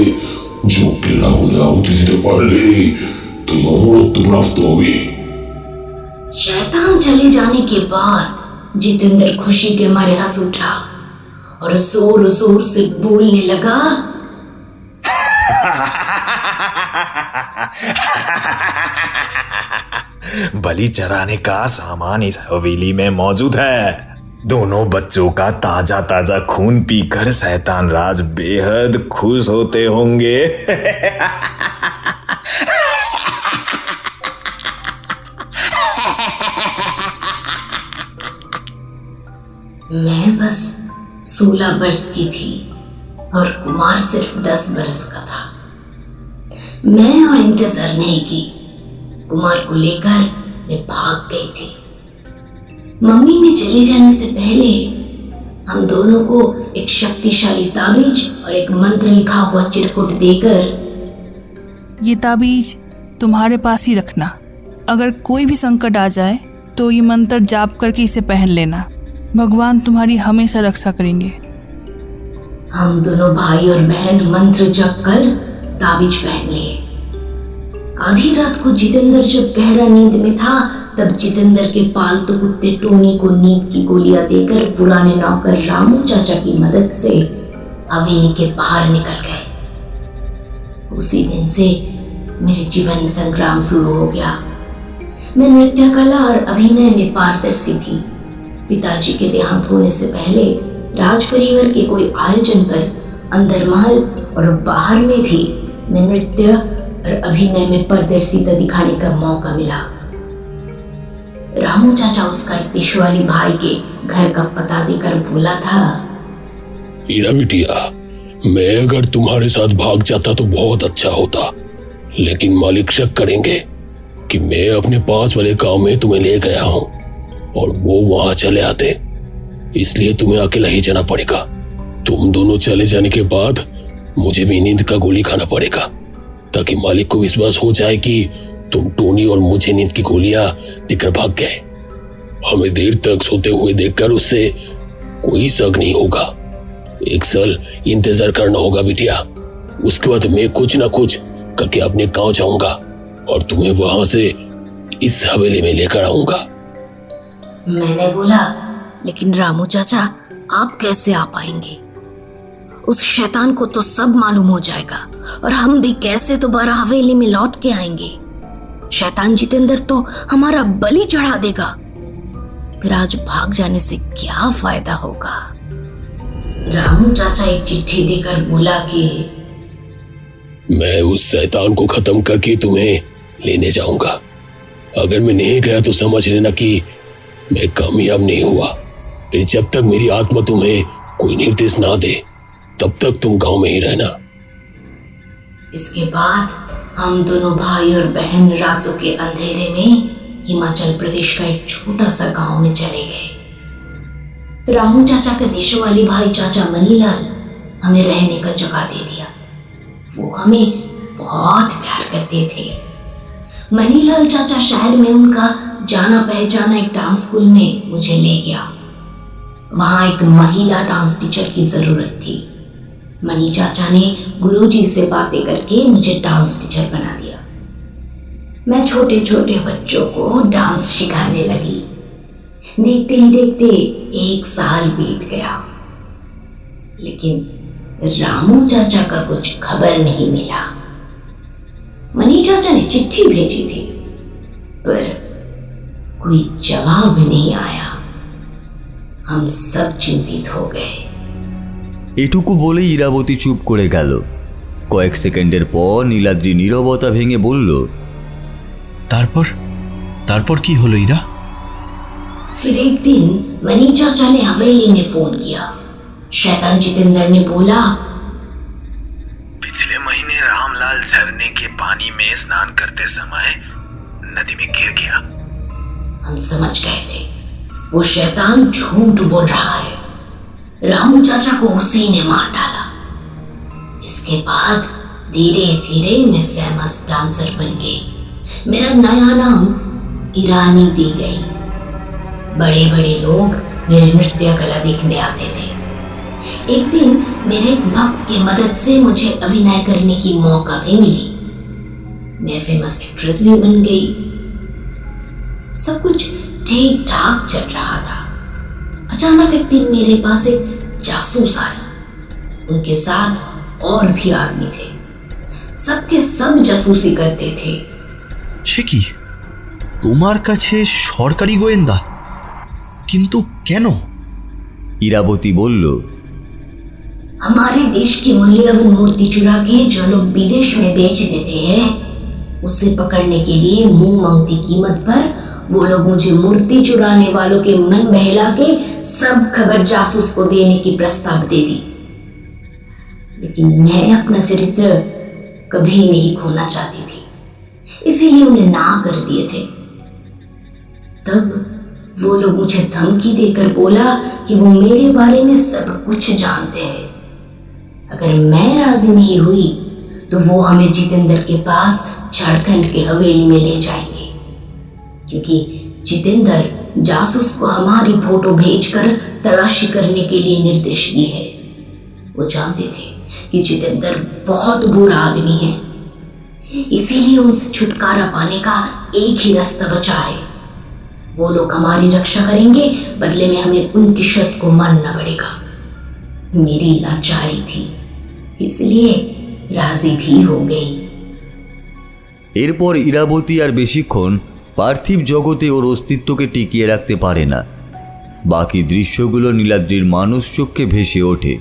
যজ্ঞের আগুনে আহুতি দিতে পারলে তুই অমরত্ব প্রাপ্ত হবি। शैतान चले जाने के बाद जितेंद्र खुशी के मारे हंस उठा और जोर जोर से बोलने लगा, बलि चढ़ाने का सामान इस हवेली में मौजूद है। दोनों बच्चों का ताजा ताजा खून पीकर शैतान राज बेहद खुश होते होंगे। मैं बस 16 वर्ष की थी और कुमार सिर्फ 10 बरस का था। मैं और इंतजार नहीं की, कुमार को लेकर मैं भाग गई थी। मम्मी ने चले जाने से पहले हम दोनों को एक शक्तिशाली ताबीज और एक मंत्र लिखा हुआ चिरकुट देकर, ये ताबीज तुम्हारे पास ही रखना। अगर कोई भी संकट आ जाए तो ये मंत्र जाप करके इसे पहन लेना। भगवान तुम्हारी हमेशा रक्षा करेंगे। हम दोनों भाई और बहन मंत्र जप कर ताबीज पहन लिए। आधी रात को जितेंद्र जब गहरा नींद में था, तब जितेंद्र के पालतू कुत्ते टोनी को नींद की गोलियां देकर पुराने नौकर रामू चाचा की मदद से हवेली के बाहर निकल गए। उसी दिन से मेरे जीवन संग्राम शुरू हो गया। मैं नृत्य कला और अभिनय में पारदर्शी थी। पिताजी के देहांत होने से पहले राज परिवार के कोई आयोजन पर अंदर महल और बाहर में भी मैं नृत्य और अभिनय में पारदर्शिता दिखाने का मौका मिला। रामू चाचा उसका एक देशवाली भाई के घर का पता देकर बोला था, हीरा बिटिया, मैं अगर तुम्हारे साथ भाग जाता तो बहुत अच्छा होता, लेकिन मालिक शक करेंगे कि मैं अपने पास वाले गांव में तुम्हें ले गया हूं और वो वहां चले आते, इसलिए तुम्हें अकेला ही जाना पड़ेगा। तुम दोनों चले जाने के बाद मुझे भी नींद का गोली खाना पड़ेगा, ताकि मालिक को विश्वास हो जाए कि तुम टोनी और मुझे नींद की गोलियां देकर भाग गए। हमें देर तक सोते हुए देखकर उससे कोई शक नहीं होगा। एक साल इंतजार करना होगा बिटिया, उसके बाद मैं कुछ ना कुछ करके अपने गांव जाऊंगा और तुम्हें वहां से इस हवेली में लेकर आऊंगा। मैंने बोला, लेकिन रामू चाचा आप कैसे आ पाएंगे? उस शैतान को तो सब मालूम हो जाएगा और हम भी कैसे दोबारा हवेली में लौट के आएंगे। शैतान जितेंद्र तो हमारा बलि चढ़ा देगा। फिर आज भाग जाने से क्या फायदा होगा? रामू चाचा एक चिट्ठी देकर बोला कि मैं उस शैतान को खत्म करके तुम्हें लेने जाऊंगा। अगर मैं नहीं गया तो समझ लेना कि मैं कामयाब नहीं हुआ। फिर जब तक मेरी आत्मा तुम्हें कोई निर्देश ना दे, तब तक तुम गांव में ही रहना। इसके बाद हम दोनों भाई और बहन रातों के अंधेरे में हिमाचल प्रदेश का एक छोटा सा गांव में चले गए। रामू चाचा के देशवाली भाई चाचा मनीलाल हमें रहने का जगह दे दिया। वो हमें बहुत प्यार करते थे। मनीलाल चाचा शहर में उनका जाना पहचाना एक डांस स्कूल में मुझे ले गया। वहां एक महिला डांस टीचर की जरूरत थी। मनी चाचा ने गुरुजी से बातें करके मुझे डांस टीचर बना दिया। मैं छोटे छोटे बच्चों को डांस सिखाने लगी। देखते ही देखते एक साल बीत गया, लेकिन रामू चाचा का कुछ खबर नहीं मिला। मनी चाचा ने चिट्ठी भेजी थी, पर कोई जवाब नहीं आया। हम सब चिंतित हो गए। এটুকু বলেই ইরাবতী চুপ করে গেল। কয়েক সেকেন্ডের পর নীলাদ্রি নীরবতা ভেঙে বলল, তারপর কি হলো ইরা? फिर एक दिन मनी चाचा ने हवेली में फोन किया। शैतान जितेंद्र ने बोला, पिछले महीने रामलाल झरने के पानी में स्नान करते समय नदी में गिर गया। हम समझ गए थे वो शैतान झूठ बोल रहा है। रामू चाचा को उसी ने मार डाला। इसके बाद धीरे धीरे मैं फेमस डांसर बन गई। मेरा नया नाम ईरानी दी गई। बड़े बड़े लोग मेरे नृत्य कला देखने आते थे। एक दिन मेरे एक भक्त की मदद से मुझे अभिनय करने की मौका भी मिली। मैं फेमस एक्ट्रेस भी बन गई। सब कुछ ठीक ठाक चल रहा था। अचानक एक दिन मेरे पास एक जासूस आया। उनके साथ और भी आदमी थे। सबके सब जासूसी करते थे। সে কি, তোমার কাছে সরকারি গোয়েন্দা? কিন্তু কেন? ইরাবতী বলল, हमारे देश की मूल्यवान मूर्ति चुरा के जो लोग विदेश में बेच देते हैं, उसे पकड़ने के लिए मुंह मांगती कीमत पर वो लोग मुझे मूर्ति चुराने वालों के मन बहला के सब खबर जासूस को देने की प्रस्ताव दे दी। लेकिन मैं अपना चरित्र कभी नहीं खोना चाहती थी, इसीलिए उन्हें ना कर दिए थे। तब वो लोग मुझे धमकी देकर बोला कि वो मेरे बारे में सब कुछ जानते हैं। अगर मैं राजी नहीं हुई तो वो हमें जितेंद्र के पास झारखंड के हवेली में ले जाएंगे, क्योंकि जितेंद्र जासूस को हमारी फोटो भेजकर तलाशी करने के लिए निर्देश दी है। वो जानते थे कि जितेंद्र बहुत बुरा आदमी है, इसीलिए उनसे छुटकारा पाने का एक ही रास्ता बचा है। वो लोग हमारी रक्षा करेंगे, बदले में हमें उनकी शर्त को मानना पड़ेगा। मेरी लाचारी थी, इसलिए राजी भी हो गई। এরপর ইরাবতী আর বেশিক্ষণ পার্থিব জগতে ওর অস্তিত্বকে টিকিয়ে রাখতে পারে না। বাকি দৃশ্যগুলো নীলাদ্রির মানুষ চোখকে ভেসে ওঠে।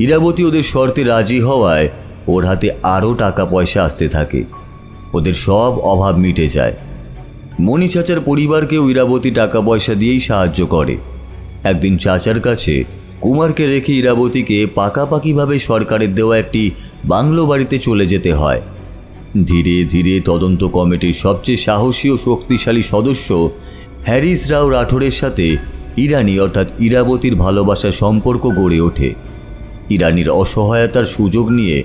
ইরাবতী ওদের শর্তে রাজি হওয়ায় ওর হাতে আরও টাকা পয়সা আসতে থাকে। ওদের সব অভাব মিটে যায়। মণি চাচার পরিবারকেও ইরাবতী টাকা পয়সা দিয়েই সাহায্য করে। একদিন চাচার কাছে কুমারকে রেখে ইরাবতীকে পাকাপাকিভাবে সরকারের দেওয়া একটি বাংলো বাড়িতে চলে যেতে হয়। ধীরে ধীরে তদন্ত কমিটির সবচেয়ে সাহসী ও শক্তিশালী সদস্য হ্যারিস রাও রাঠোরের সাথে ইরানি অর্থাৎ ইরাবতীর ভালোবাসার সম্পর্ক গড়ে ওঠে। ইরানির অসহায়তার সুযোগ নিয়ে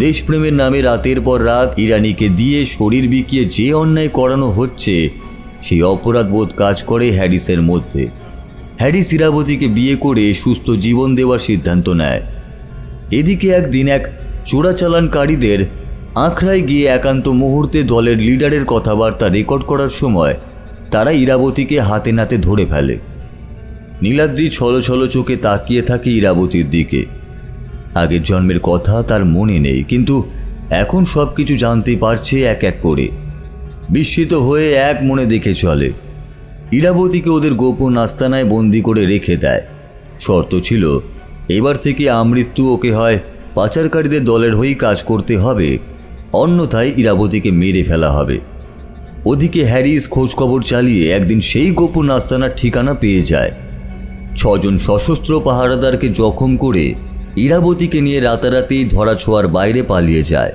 দেশপ্রেমের নামে রাতের পর রাত ইরানিকে দিয়ে শরীর বিকিয়ে যে অন্যায় করানো হচ্ছে, সেই অপরাধবোধ কাজ করে হ্যারিসের মধ্যে। হ্যারিস ইরাবতীকে বিয়ে করে সুস্থ জীবন দেওয়ার সিদ্ধান্ত নেয়। এদিকে একদিন এক চোরাচালানকারীদের আখড়ায় গিয়ে একান্ত মুহূর্তে দলের লিডারের কথাবার্তা রেকর্ড করার সময় তারা ইরাবতীকে হাতে নাতে ধরে ফেলে। নীলাদ্রি ছলছল চোখে তাকিয়ে থাকে ইরাবতীর দিকে। আগের জন্মের কথা তার মনে নেই, কিন্তু এখন সব কিছু জানতে পারছে এক এক করে। বিস্মিত হয়ে এক মনে দেখে চলে। ইরাবতীকে ওদের গোপন আস্তানায় বন্দি করে রেখে দেয়। শর্ত ছিল এবার থেকে আমৃত্যু ওকে হয় পাচারকারীদের দলের হয়েই কাজ করতে হবে, অন্যথায় ইরাবতীকে মেরে ফেলা হবে। ওদিকে হ্যারিস খোঁজখবর চালিয়ে একদিন সেই গোপন আস্তানার ঠিকানা পেয়ে যায়। 6 জন সশস্ত্র পাহারাদারকে জখম করে ইরাবতীকে নিয়ে রাতারাতি ধরাছোঁয়ার বাইরে পালিয়ে যায়।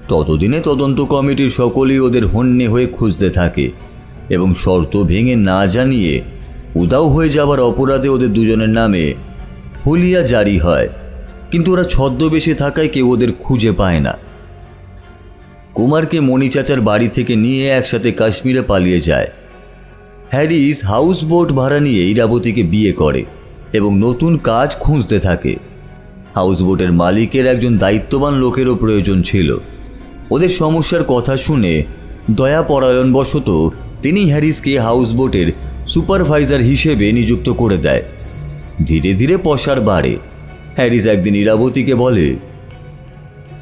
ততদিনে তদন্ত কমিটির সকলেই ওদের হন্যে হয়ে খুঁজতে থাকে এবং শর্ত ভেঙে না জানিয়ে উদাও হয়ে যাবার অপরাধে ওদের দুজনের নামে হুলিয়া জারি হয়, কিন্তু ওরা ছদ্মবেশে থাকায় কেউ ওদের খুঁজে পায় না। কুমারকে মণি চাচার বাড়ি থেকে নিয়ে একসাথে কাশ্মীরে পালিয়ে যায়। হ্যারিস হাউস বোট ভাড়া নিয়ে ইরাবতীকে বিয়ে করে এবং নতুন কাজ খুঁজতে থাকে। হাউস বোটের মালিকের একজন দায়িত্ববান লোকেরও প্রয়োজন ছিল। ওদের সমস্যার কথা শুনে দয়াপরায়ণবশত তিনি হ্যারিসকে হাউস বোটের সুপারভাইজার হিসেবে নিযুক্ত করে দেয়। ধীরে ধীরে পসার বাড়ে। হ্যারিস একদিন ইরাবতীকে বলে,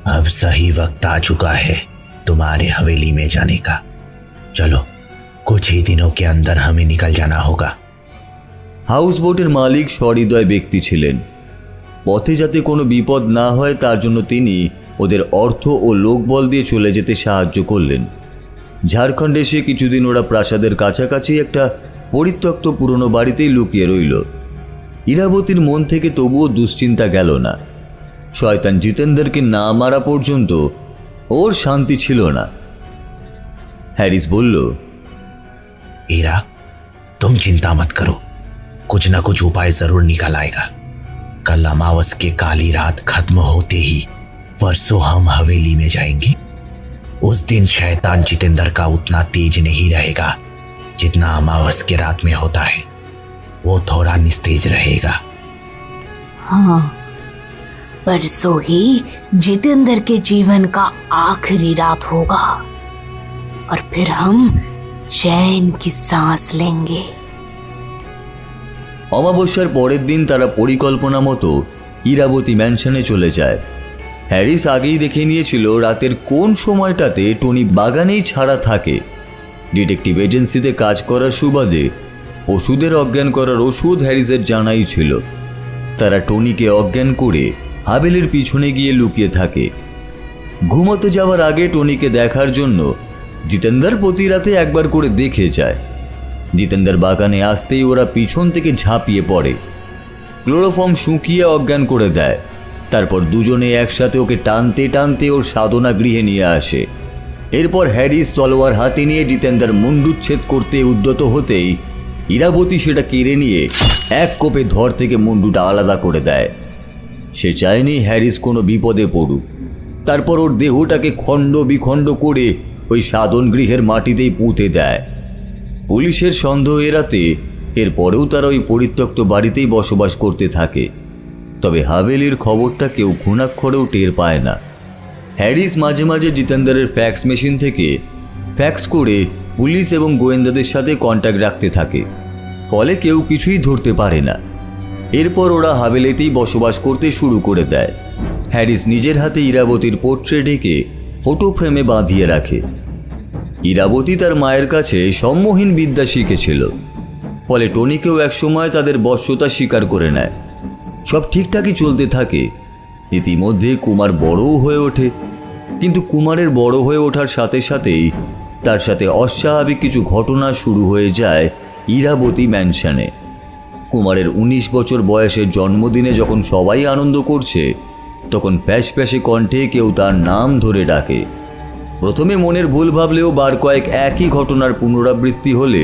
अब सही वक्त आ चुका है तुम्हारे हवेली में जाने का। चलो कुछ ही दिनों के अंदर हमें निकल जाना होगा। হাউস বোটের মালিক সহৃদয় ব্যক্তি ছিলেন। পথে যাতে কোনো বিপদ না হয় তার জন্য তিনি ওদের অর্থ ও লোকবল দিয়ে চলে যেতে সাহায্য করলেন। ঝাড়খণ্ড এসে কিছুদিন ওরা প্রাসাদের কাছাকাছি একটা পরিত্যক্ত পুরনো বাড়িতেই লুকিয়ে রইল। ইরাবতীর মন থেকে তবুও দুশ্চিন্তা গেল না। শয়তান জিতেন্দ্রকে না মারা পর্যন্ত ওর শান্তি ছিল না। হ্যারিস বলল, ईरा तुम चिंता मत करो, कुछ ना कुछ उपाय जरूर निकल आएगा। कल अमावस के काली रात खत्म होते ही परसों हम हवेली में जाएंगे। उस दिन शैतान जितेंद्र का उतना तेज नहीं रहेगा जितना अमावस के रात में होता है, वो थोड़ा निस्तेज रहेगा। हाँ, परसों ही जितेंद्र के जीवन का आखिरी रात होगा और फिर हम चैन की सांस लेंगे। অমাবস্যার পরের দিন তারা পরিকল্পনা মতো ইরাবতী ম্যানশনে চলে যায়। হ্যারিস আগেই দেখে নিয়েছিল রাতের কোন সময়টাতে টনি বাগানেই ছাড়া থাকে। ডিটেকটিভ এজেন্সিতে কাজ করার সুবাদে পশুদের অজ্ঞান করার ওষুধ হ্যারিসের জানাই ছিল। তারা টনিকে অজ্ঞান করে হাভেলির পিছনে গিয়ে লুকিয়ে থাকে। ঘুমোতে যাওয়ার আগে টনিকে দেখার জন্য জিতেন্দ্র প্রতি রাতে একবার করে দেখে যায়। জিতেন্দ্র বাগানে আসতেই ওরা পিছন থেকে ঝাঁপিয়ে পড়ে, ক্লোরোফর্ম শুকিয়ে অজ্ঞান করে দেয়। তারপর দুজনে একসাথে ওকে টানতে টানতে ওর সাধনা গৃহে নিয়ে আসে। এরপর হ্যারিস তলোয়ার হাতে নিয়ে জিতেন্দ্র মুন্ডুচ্ছেদ করতে উদ্যত হতেই ইরাবতী সেটা কেড়ে নিয়ে এক কোপে ধর থেকে মুন্ডুটা আলাদা করে দেয়। সে চায়নি হ্যারিস কোনো বিপদে পড়ুক। তারপর ওর দেহটাকে খণ্ড বিখণ্ড করে ওই সাধন গৃহের মাটিতেই পুঁতে দেয়। পুলিশের সন্দেহ এড়াতে এরপরেও তারা ওই পরিত্যক্ত বাড়িতেই বসবাস করতে থাকে। তবে হাভেলির খবরটা কেউ ঘুণাক্ষরেও টের পায় না। হ্যারিস মাঝে মাঝে জিতেন্দ্রের ফ্যাক্স মেশিন থেকে ফ্যাক্স করে পুলিশ এবং গোয়েন্দাদের সাথে কন্ট্যাক্ট রাখতে থাকে, ফলে কেউ কিছুই ধরতে পারে না। এরপর ওরা হাভেলিতেই বসবাস করতে শুরু করে দেয়। হ্যারিস নিজের হাতে ইরাবতীর পোর্ট্রেট এঁকে ফটো ফ্রেমে বাঁধিয়ে রাখে। ইরাবতী তার মায়ের কাছে সম্মোহীন বিদ্যা শিখেছিল, ফলে টনিকেও একসময় তাদের বশ্যতা স্বীকার করে নেয়। সব ঠিকঠাকই চলতে থাকে। ইতিমধ্যে কুমার বড়ও হয়ে ওঠে, কিন্তু কুমারের বড় হয়ে ওঠার সাথে সাথেই তার সাথে অস্বাভাবিক কিছু ঘটনা শুরু হয়ে যায় ইরাবতী ম্যানশনে। কুমারের 19 বছর বয়সের জন্মদিনে যখন সবাই আনন্দ করছে, তখন প্যাশ প্যাশে কণ্ঠে কেউ তার নাম ধরে ডাকে। প্রথমে মনের ভুল ভাবলেও বার কয়েক একই ঘটনার পুনরাবৃত্তি হলে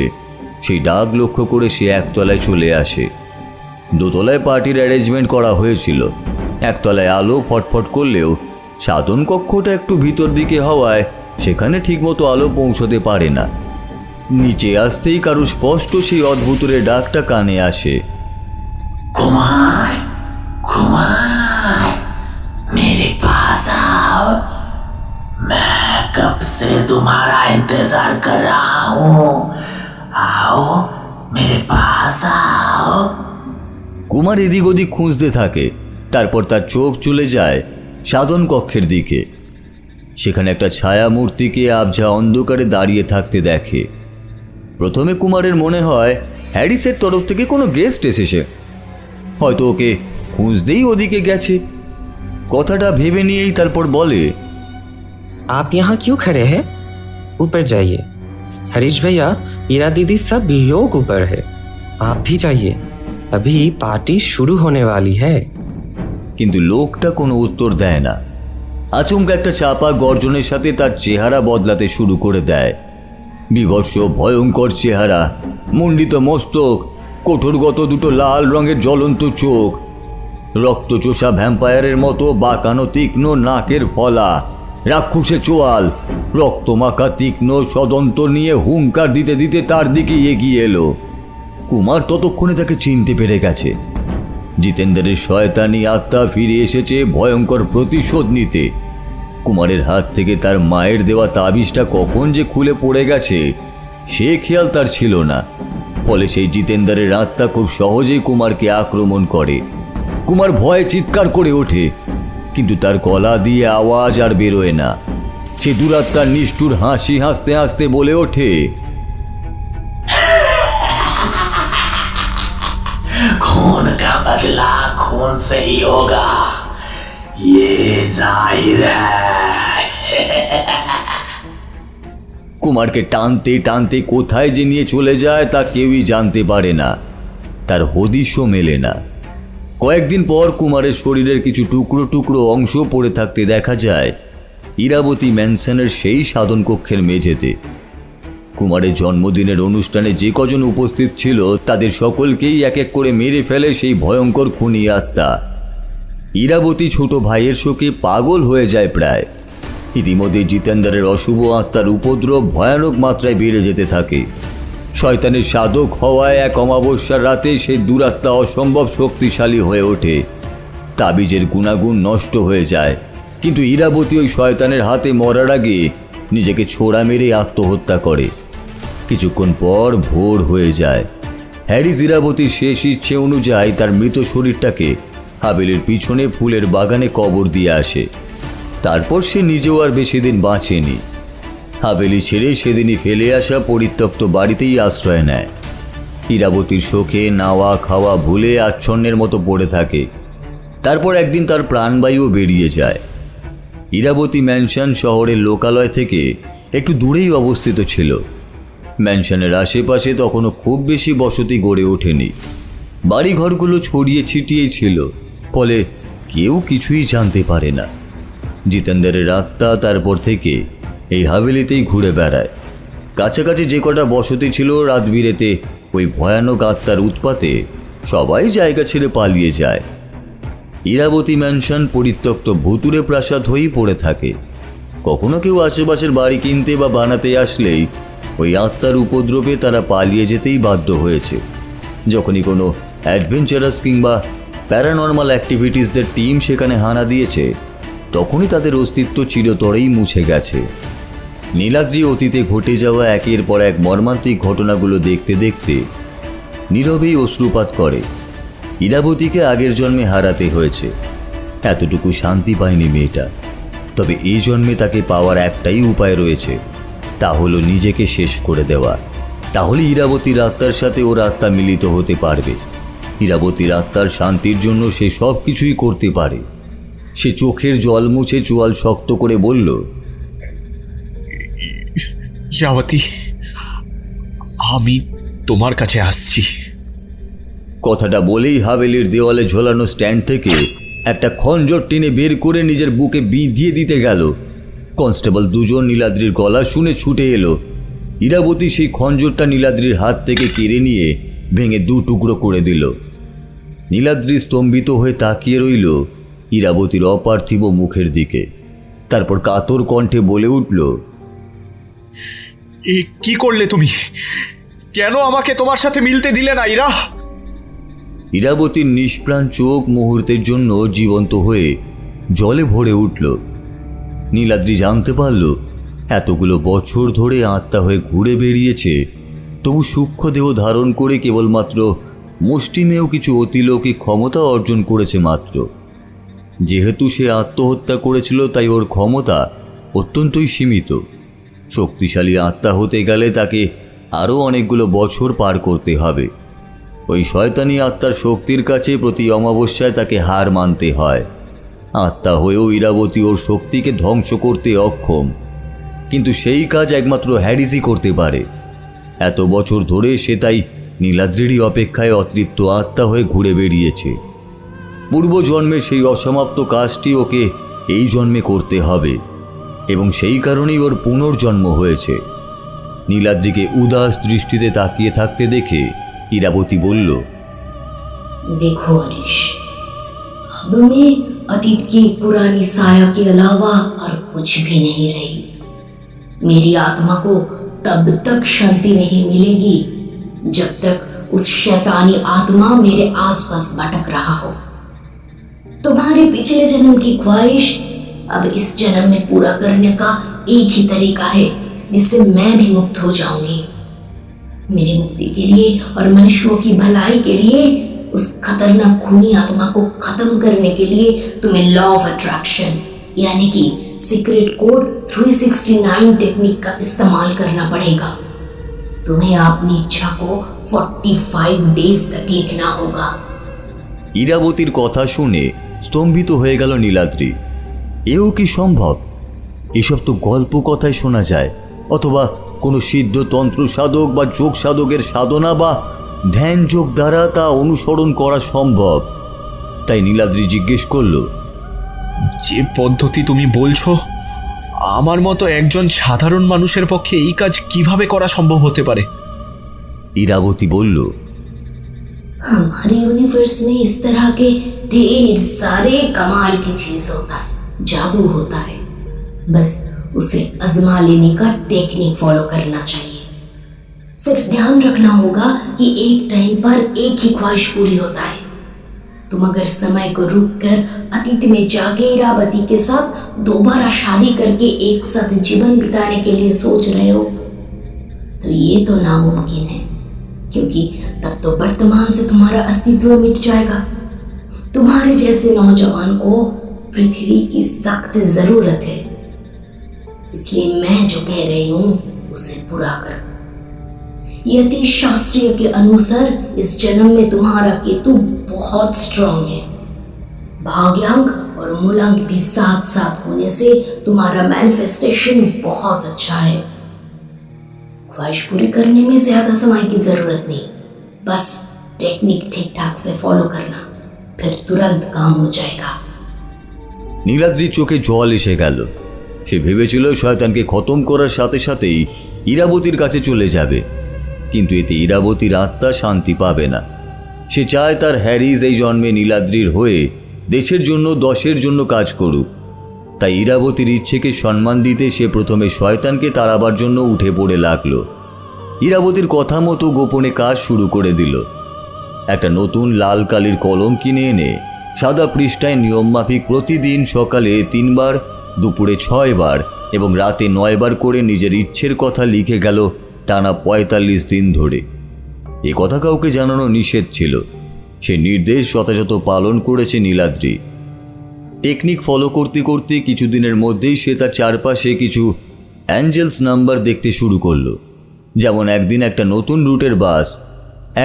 সেই ডাক লক্ষ্য করে সে একতলায় চলে আসে। দোতলায় পার্টির অ্যারেঞ্জমেন্ট করা হয়েছিল। একতলায় আলো ফটফট করলেও সাধন কক্ষটা একটু ভিতর দিকে হওয়ায় সেখানে ঠিকমতো আলো পৌঁছতে পারে না। নিচে আসতেই কারো স্পষ্ট সেই অদ্ভুতের ডাকটা কানে আসে, कुमार कुमार मेरे पास आओ, मैं कब से तुम्हारा इंतजार कर रहा हूँ, आओ मेरे पास आओ। কুমার এদিক ওদিক খুঁজতে থাকে। তারপর তার চোখ চলে যায় সাধন কক্ষের দিকে। সেখানে একটা ছায়া মূর্তিকে আবঝা অন্ধকারে দাঁড়িয়ে থাকতে দেখে। প্রথমে কুমারের মনে হয় হ্যারিসের তরফ থেকে কোনো গেস্ট এসেছে, হয়তো ওকে খুঁজতেই ওদিকে গেছে। কথাটা ভেবে নিয়েই তারপর বলে, आप यहाँ क्यों खड़े हैं? ऊपर जाइए। हरीश भैया, ईरा दीदी, सब लोग ऊपर है, आप भी जाइए, अभी पार्टी शुरू होने वाली है। কিন্তু লোকটা কোনো উত্তর দেয় না। আচমকা একটা চাপা গর্জনের সাথে তার চেহারা বদলাতে শুরু করে দেয়। বিভৎস ভয়ঙ্কর চেহারা, মণ্ডিত মস্তক, কঠোরগত দুটো লাল রঙের জ্বলন্ত চোখ, রক্তচোষা ভ্যাম্পায়ারের মতো বাঁকানো তীক্ষ্ণ নাকের ফলা, রাক্ষসে চোয়াল, রক্তমাখা তীক্ষ্ণ সদন্ত নিয়ে হুঙ্কার দিতে দিতে তার দিকে এগিয়ে এলো। কুমার ততক্ষণে তাকে চিনতে পেরে গেছে। জিতেন্দ্রের শয়তানি আত্মা ফিরে এসেছে ভয়ঙ্কর প্রতিশোধ নিতে। কুমারের হাত থেকে তার মায়ের দেওয়া তাবিজটা কখন যে খুলে পড়ে গেছে সে খেয়াল তার ছিল না। ফলে সেই জিতেন্দ্রের আত্মা খুব সহজেই কুমারকে আক্রমণ করে। কুমার ভয়ে চিৎকার করে ওঠে, কিন্তু তার গলা দিয়ে আওয়াজ আর বেরোয় না। সে দুরাত্মার নিষ্ঠুর হাসি হাসতে হাসতে বলে ওঠে, खून का बदला खून से ही होगा, ये जाहिर है। কুমারকে টানতে টানতে কোথায় যে নিয়ে চলে যায় তা কেউই জানতে পারে না। তার হদিশও মেলে না। কয়েকদিন পর কুমারের শরীরের কিছু টুকরো টুকরো অংশ পড়ে থাকতে দেখা যায় ইরাবতী ম্যানশনের সেই সাধন কক্ষের মেঝেতে। কুমারের জন্মদিনের অনুষ্ঠানে যে কজন উপস্থিত ছিল তাদের সকলকেই এক এক করে মেরে ফেলে সেই ভয়ঙ্কর খুনি আত্মা। ইরাবতী ছোট ভাইয়ের শোকে পাগল হয়ে যায় প্রায়। ইতিমধ্যে জিতেন্দ্রের অশুভ আত্মার উপদ্রব ভয়ানক মাত্রায় বেড়ে যেতে থাকে। শয়তানের সাধক হওয়ায় এক অমাবস্যার রাতে সেই দুরাত্মা অসম্ভব শক্তিশালী হয়ে ওঠে। তাবিজের গুণাগুণ নষ্ট হয়ে যায়, কিন্তু ইরাবতী ওই শয়তানের হাতে মরার আগে নিজেকে ছোড়া মেরে আত্মহত্যা করে। কিছুক্ষণ পর ভোর হয়ে যায়। হ্যারিস ইরাবতীর শেষ ইচ্ছে অনুযায়ী তার মৃত শরীরটাকে হাভেলির পিছনে ফুলের বাগানে কবর দিয়ে আসে। তারপর সে নিজেও আর বেশি দিন বাঁচেনি। হাভেলি ছেড়ে সেদিনই ফেলে আসা পরিত্যক্ত বাড়িতেই আশ্রয় নেয়। ইরাবতীর শোকে নাওয়া খাওয়া ভুলে আচ্ছন্নের মতো পড়ে থাকে। তারপর একদিন তার প্রাণবায়ুও বেরিয়ে যায়। ইরাবতী ম্যানশন শহরের লোকালয় থেকে একটু দূরেই অবস্থিত ছিল। ম্যানশনের আশেপাশে তখনও খুব বেশি বসতি গড়ে ওঠেনি। বাড়িঘরগুলো ছড়িয়ে ছিটিয়ে ছিল, ফলে কেউ কিছুই জানতে পারে না। জিতেন্দ্রের আত্মা তারপর থেকে এই হাভেলিতেই ঘুরে বেড়ায়। কাছাকাছি যে কটা বসতি ছিল রাত বিরেতে ওই ভয়ানক আত্মার উৎপাতে সবাই জায়গা ছেড়ে পালিয়ে যায়। ইরাবতী ম্যানশন পরিত্যক্ত ভুতুরে প্রাসাদ হয়েই পড়ে থাকে। কখনো কেউ আশেপাশের বাড়ি কিনতে বা বানাতে আসলেই ওই আত্মার উপদ্রবে তারা পালিয়ে যেতেই বাধ্য হয়েছে। যখনই কোনো অ্যাডভেঞ্চারাস কিংবা প্যারানর্মাল অ্যাক্টিভিটিসদের টিম সেখানে হানা দিয়েছে, তখনই তাদের অস্তিত্ব চিরতরেই মুছে গেছে। নীলাদ্রি অতীতে ঘটে যাওয়া একের পর এক মর্মান্তিক ঘটনাগুলো দেখতে দেখতে নীরবেই অশ্রুপাত করে। ইরাবতীকে আগের জন্মে হারাতে হয়েছে, এতটুকু শান্তি পায়নি মেয়েটা। তবে এই জন্মে তাকে পাওয়ার একটাই উপায় রয়েছে, তা হলো নিজেকে শেষ করে দেওয়া। তাহলে ইরাবতীর আত্মার সাথে ওর আত্মা মিলিত হতে পারবে। ইরাবতীর আত্মার শান্তির জন্য সে সব কিছুই করতে পারে। সে চোখের জল মুছে চোয়াল শক্ত করে বলল, ইরাবতী, আমি তোমার কাছে আসছি। কথাটা বলেই হাভেলির দেওয়ালে ঝোলানো স্ট্যান্ড থেকে একটা খঞ্জর টেনে বের করে নিজের বুকে বিঁধিয়ে দিতে গেল। কনস্টেবল দুজন নীলাদ্রির গলা শুনে ছুটে এলো। ইরাবতী সেই খঞ্জরটা নীলাদ্রির হাত থেকে কেড়ে নিয়ে ভেঙে দু টুকরো করে দিল। নীলাদ্রি স্তম্ভিত হয়ে তাকিয়ে রইল ইরাবতীর অপার্থিব মুখের দিকে। তারপর কাতর কণ্ঠে বলে উঠল, এ কি করলে তুমি? কেন আমাকে তোমার সাথে মিলতে দিলে না ইরা? ইরাবতীর নিষ্প্রাণ চোখ মুহূর্তের জন্য জীবন্ত হয়ে জলে ভরে উঠল। নীলাদ্রি জানতে পারল এতগুলো বছর ধরে আত্মা হয়ে ঘুরে বেরিয়েছে, তবু সূক্ষ্ম দেহ ধারণ করে কেবলমাত্র মুষ্টিমেয় কিছু অতিলৌকিক ক্ষমতা অর্জন করেছে মাত্র। যেহেতু সে আত্মহত্যা করেছিল, তাই ওর ক্ষমতা অত্যন্তই সীমিত। শক্তিশালী আত্মা হতে গেলে তাকে আরও অনেকগুলো বছর পার করতে হবে। ওই শয়তানি আত্মার শক্তির কাছে প্রতি অমাবস্যায় তাকে হার মানতে হয়। আত্মা হয়েও ইরাবতী ওর শক্তিকে ধ্বংস করতে অক্ষম, কিন্তু সেই কাজ একমাত্র হ্যারিসই করতে পারে। এত বছর ধরে সে তাই নীলাদ্রিরই অপেক্ষায় অতৃপ্ত আত্মা হয়ে ঘুরে বেরিয়েছে। পূর্বজন্মের সেই অসমাপ্ত কাজটি ওকে এই জন্মে করতে হবে, এবং সেই কারণেই ওর পুনর্জন্ম হয়েছে। নীলাদ্রিকে উদাস দৃষ্টিতে তাকিয়ে থাকতে দেখে ইরাবতী বলল, देखो हरीश, अब मैं अतीत की पुरानी साया के अलावा और कुछ भी नहीं रही। मेरी आत्मा को तब तक शांति नहीं मिलेगी जब तक उस शैतानी आत्मा मेरे आसपास भटक रहा हो। तुम्हारे पिछले जन्म की ख्वाहिश अब इस जन्म में पूरा करने का एक ही तरीका है जिससे मैं भी मुक्त हो जाऊंगी। मेरी मुक्ति के लिए और मनुष्यों की भलाई के लिए, उस खतरनाक खूनी आत्मा को खत्म करने के लिए तुम्हें लॉ ऑफ अट्रैक्शन यानी कि सीक्रेट कोड 369 टेक्निक का इस्तेमाल करना पड़ेगा। तुम्हें अपनी इच्छा को 45 डेज तक लिखना होगा। ইরাবতীর কথা শুনে স্তম্ভিত হয়ে গেল নীলাদ্রি। এও কি সম্ভব? এসব তো গল্প কথায় শোনা যায়, অথবা কোনো সিদ্ধ তন্ত্র সাধক বা যোগ সাধকের সাধনা বা ধ্যান যোগ দ্বারা তা অনুসরণ করা সম্ভব। তাই নীলাদ্রি জিজ্ঞেস করল, যে পদ্ধতি তুমি বলছো, আমার মতো একজন সাধারণ মানুষের পক্ষে এই কাজ কিভাবে করা সম্ভব হতে পারে? ইরাবতী বলল, हमारे यूनिवर्स में इस तरह के ढेर सारे कमाल की चीज होता है, जादू होता है। बस उसे आजमा लेने का टेक्निक फॉलो करना चाहिए। सिर्फ ध्यान रखना होगा कि एक टाइम पर एक ही ख्वाहिश पूरी होता है। तुम अगर समय को रुक कर अतीत में जाके इरावती के साथ दोबारा शादी करके एक साथ जीवन बिताने के लिए सोच रहे हो, तो ये तो नामुमकिन है, क्योंकि तब तो वर्तमान से तुम्हारा अस्तित्व मिट जाएगा। तुम्हारे जैसे नौजवान को पृथ्वी की सख्त जरूरत है, इसलिए मैं जो कह रही हूं उसे पूरा करो। यति शास्त्रीय के अनुसार इस जन्म में तुम्हारा केतु बहुत स्ट्रांग है। भाग्यांक और मूलांक भी साथ साथ होने से तुम्हारा मैनिफेस्टेशन बहुत अच्छा है। ख्वाहिश पूरी करने में ज्यादा समय की जरूरत नहीं, बस टेक्निक ठीक ठाक से फॉलो करना, फिर तुरंत काम हो जाएगा। নীলাদ্রির চোখে জল এসে গেল। সে ভেবেছিল শয়তানকে খতম করার সাথে সাথেই ইরাবতীর কাছে চলে যাবে, কিন্তু এতে ইরাবতীর আত্মা শান্তি পাবে না। সে চায় তার হ্যারিস এই জন্মে নীলাদ্রির হয়ে দেশের জন্য 10-এর জন্য কাজ করুক। তাই ইরাবতীর ইচ্ছেকে সম্মান দিতে সে প্রথমে শয়তানকে তাড়াবার জন্য উঠে পড়ে লাগলো। ইরাবতীর কথা মতো গোপনে কাজ শুরু করে দিল। একটা নতুন লাল কালির কলম কিনে এনে সাদা পৃষ্ঠায় নিয়মমাফিক প্রতিদিন সকালে 3 বার, দুপুরে 6 বার এবং রাতে 9 বার করে নিজের ইচ্ছের কথা লিখে গেল টানা 45 দিন ধরে। এ কথা কাউকে জানানো নিষেধ ছিল। সে নির্দেশ যথাযথ পালন করেছে নীলাদ্রি। টেকনিক ফলো করতে করতে কিছুদিনের মধ্যেই সে তার চারপাশে কিছু অ্যাঞ্জেলস নাম্বার দেখতে শুরু করলো। যেমন একদিন একটা নতুন রুটের বাস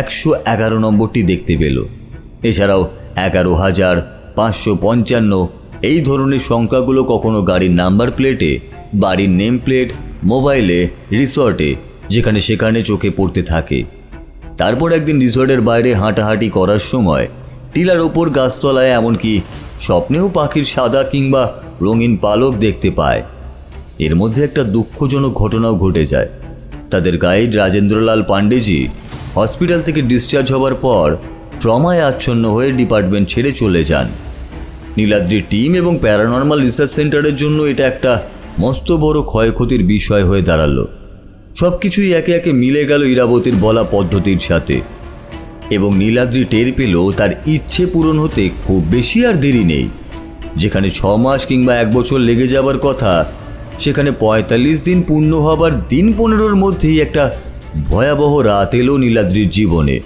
111 নম্বরটি দেখতে পেল। এছাড়াও 11,555 এই ধরনের সংখ্যাগুলো কখনো গাড়ির নাম্বার প্লেটে, বাড়ির নেম প্লেট, মোবাইলে, রিসর্টে যেখানে সেখানে চোখে পড়তে থাকে। তারপর একদিন রিসর্টের বাইরে হাঁটাহাঁটি করার সময় টিলার ওপর গাছতলায়, এমনকি স্বপ্নেও পাখির সাদা কিংবা রঙিন পালক দেখতে পায়। এর মধ্যে একটা দুঃখজনক ঘটনাও ঘটে যায়। তাদের গাইড রাজেন্দ্রলাল পাণ্ডেজি হসপিটাল থেকে ডিসচার্জ হওয়ার পর ট্রমায় আচ্ছন্ন হয়ে ডিপার্টমেন্ট ছেড়ে চলে যান। নীলাদ্রির টিম এবং প্যারানর্মাল রিসার্চ সেন্টারের জন্য এটা একটা মস্ত বড় ক্ষয়ক্ষতির বিষয় হয়ে দাঁড়ালো। সব কিছুই একে একে মিলে গেল ইরাবতীর বলা পদ্ধতির সাথে, এবং নীলাদ্রি টের পেল তার ইচ্ছে পূরণ হতে খুব বেশি আর দেরি নেই। যেখানে 6 মাস কিংবা 1 বছর লেগে যাবার কথা, সেখানে 45 দিন পূর্ণ হবার দিন 15-র মধ্যেই একটা ভয়াবহ রাত এলো নীলাদ্রির জীবনে।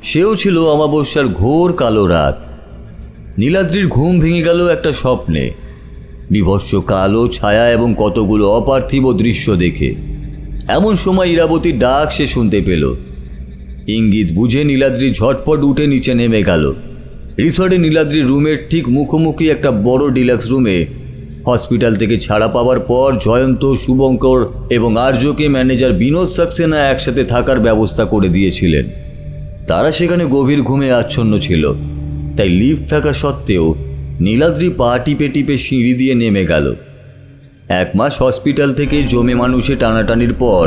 সেও ছিল অমাবস্যার ঘোর কালো রাত। নীলাদ্রির ঘুম ভেঙে গেল একটা স্বপ্নে, বিভৎস কালো ছায়া এবং কতগুলো অপার্থিব দৃশ্য দেখে। এমন সময় ইরাবতীর ডাক সে শুনতে পেল। ইঙ্গিত বুঝে নীলাদ্রি ঝটপট উঠে নিচে নেমে গেল। রিসর্টে নীলাদ্রির রুমের ঠিক মুখোমুখি একটা বড় ডিলাক্স রুমে হসপিটাল থেকে ছাড়া পাওয়ার পর জয়ন্ত, শুভঙ্কর এবং আর্যকে ম্যানেজার বিনোদ সাক্সেনা একসাথে থাকার ব্যবস্থা করে দিয়েছিলেন। তারা সেখানে গভীর ঘুমে আচ্ছন্ন ছিল। তাই লিফট থাকা সত্ত্বেও নীলাদ্রি পা টিপে টিপে সিঁড়ি দিয়ে নেমে গেল। 1 মাস হসপিটাল থেকে জমে মানুষে টানাটানির পর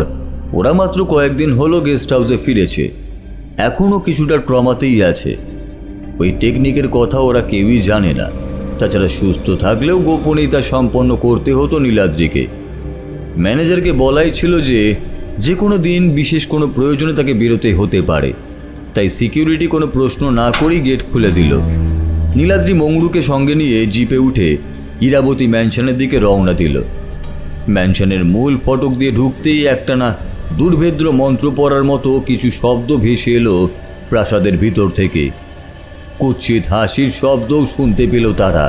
ওরা মাত্র কয়েকদিন হলো গেস্ট হাউসে ফিরেছে। এখনও কিছুটা ট্রমাতেই আছে। ওই টেকনিকের কথা ওরা কেউই জানে না। তাছাড়া সুস্থ থাকলেও গোপনেই তা সম্পন্ন করতে হতো নীলাদ্রিকে। ম্যানেজারকে বলাই ছিল যে কোনো দিন বিশেষ কোনো প্রয়োজনে তাকে বেরোতে হতে পারে। তাই সিকিউরিটি কোনো প্রশ্ন না করেই গেট খুলে দিল। নীলাদ্রি মংড়ুকে সঙ্গে নিয়ে জিপে উঠে ইরাবতী ম্যানশনের দিকে রওনা দিল। ম্যানশনের মূল ফটক দিয়ে ঢুকতেই একটানা দুর্ভেদ্র মন্ত্র পড়ার মতো কিছু শব্দ ভেসে এলো প্রাসাদের ভিতর থেকে। কুৎসিত হাসির শব্দও শুনতে পেল তারা।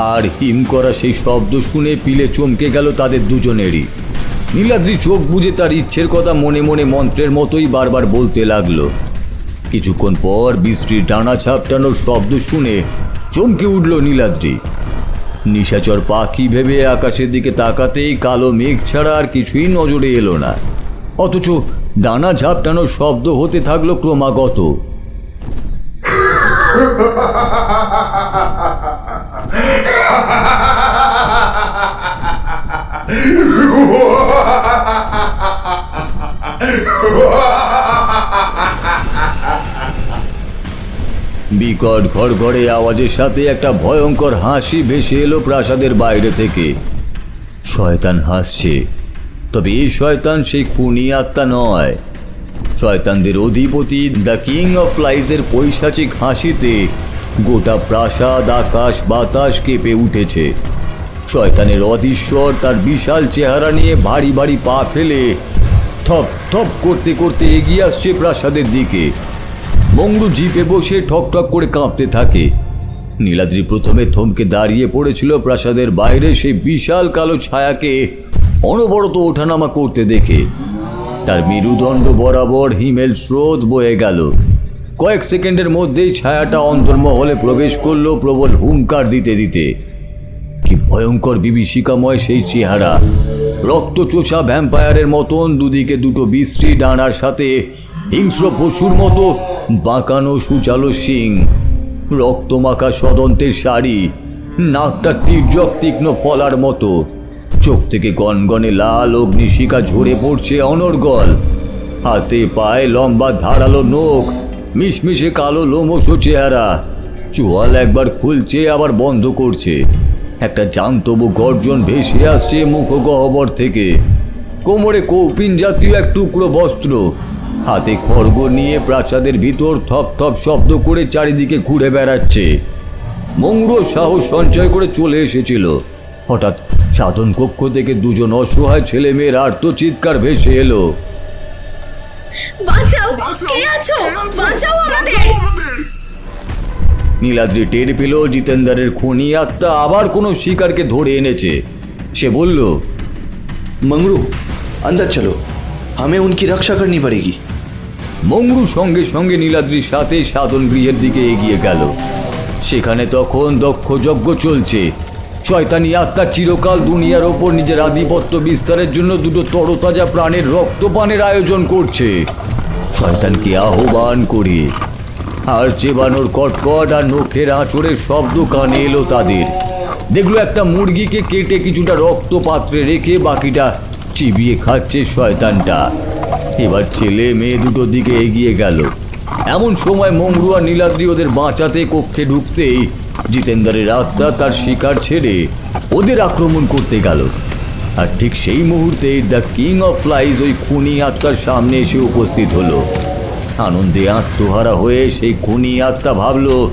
আর হিম করা সেই শব্দ শুনে পিলে চমকে গেল তাদের দুজনেরই। নীলাদ্রি চোখ বুজে তার ইচ্ছের কথা মনে মনে মন্ত্রের মতোই বারবার বলতে লাগলো। কিছুক্ষণ পর বৃষ্টির ডানা ঝাপটানোর শব্দ শুনে চমকে উঠল নীলাদ্রি। নিশাচর পাখি ভেবে আকাশের দিকে তাকাতেই কালো মেঘ ছাড়া আর কিছুই নজরে এলো না। অথচ ডানা ঝাপটানোর শব্দ হতে থাকলো ক্রমাগত। বিকট ঘড়ঘড়ে আওয়াজের সাথে একটা ভয়ঙ্কর হাসি ভেসে এলো প্রাসাদের বাইরে থেকে। শয়তান হাসছে, তবে এই শয়তান সেই খুনি আত্মা নয়। শয়তানদের অধিপতি দ্য কিং অফ ফ্লাইজের পৈশাচিক হাসিতে গোটা প্রাসাদ, আকাশ, বাতাস কেঁপে উঠেছে। শয়তানের অধীশ্বর তার বিশাল চেহারা নিয়ে ভারী ভারী পা ফেলে থপ থপ করতে করতে এগিয়ে আসছে প্রাসাদের দিকে। মংড়ু জিপে বসে ঠক ঠক করে কাঁপতে থাকে। নীলাদ্রি প্রথমে থমকে দাঁড়িয়ে পড়েছিল প্রাসাদের বাইরে সেই বিশাল কালো ছায়াকে অনবরত ওঠানামা করতে দেখে। তার মেরুদণ্ড বরাবর হিমেল স্রোত বয়ে গেল। কয়েক সেকেন্ডের মধ্যেই ছায়াটা অন্তর্মহলে প্রবেশ করলো প্রবল হুঙ্কার দিতে দিতে। কি ভয়ঙ্কর বিভীষিকাময় সেই চেহারা! রক্তচোষা ভ্যাম্পায়ারের মতন দুদিকে দুটো বিশ্রী ডানার সাথে হিংস্র পশুর মতো বাঁকানো সুচালো শিং। রক্তমাখা সদন্তের শাড়ি, নাকটা তীর্যক তীক্ষ্ণ ফলার মতো, চোখ থেকে গনগনে লাল অগ্নিশিখা ঝরে পড়ছে অনর্গল, হাতে পায়ে লম্বা ধারালো নখ, মিশমিশে কালো লোমশ চেহারা, চোয়াল একবার খুলছে আবার বন্ধ করছে, একটা জান্তব গর্জন ভেসে আসছে মুখগহ্বর থেকে, কোমরে কৌপিন জাতীয় এক টুকরো বস্ত্র, হাতে খড়গ নিয়ে প্রাসাদের ভিতর থপ থপ শব্দ করে চারিদিকে ঘুরে বেড়াচ্ছে। মংড়ু সাহস সঞ্চয় করে চলে এসেছিল। হঠাৎ সাধন কক্ষ থেকে দুজন অসহায় ছেলে মেয়ের আর্তচিৎকার ভেসে এলো। বাঁচাও, কে আছো? বাঁচাও আমাদের। নীলাদ্রি টের পেল জিতেন্দ্রের খুনি আত্মা আবার কোনো শিকারকে ধরে এনেছে। সে বলল, मंगरू अंदर चलो, हमें उनकी रक्षा करनी पड़ेगी। মংড়ু সঙ্গে সঙ্গে নীলাদ্রির সাথে সাধন গৃহের দিকে এগিয়ে গেল। সেখানে তখন দক্ষ যজ্ঞ চলছে। শয়তানি আত্মা চিরকাল দুনিয়ার ওপর নিজের আধিপত্য বিস্তারের জন্য দুটো তরতাজা প্রাণের রক্তপানের আয়োজন করছে। শয়তানকে আহ্বান করে আর চেবানোর কটকট আর নখের আঁচড়ের শব্দ কানে এলো তাদের। দেখলো একটা মুরগিকে কেটে কিছুটা রক্ত পাত্রে রেখে বাকিটা চিবিয়ে খাচ্ছে শয়তানটা। এবার ছেলে মেয়ে দুটো দিকে এগিয়ে গেল। এমন সময় মংড়ু আর নীলাদ্রি ওদের বাঁচাতে কক্ষে ঢুকতেই জিতেন্দ্রের আত্মা তার শিকার ছেড়ে ওদের আক্রমণ করতে গেল। আর ঠিক সেই মুহূর্তে দ্য কিং অফ ফ্লাইজ ওই খুনি আত্মার সামনে এসে উপস্থিত হলো। আনন্দে আত্মহারা হয়ে সেই খুনি আত্মা ভাবল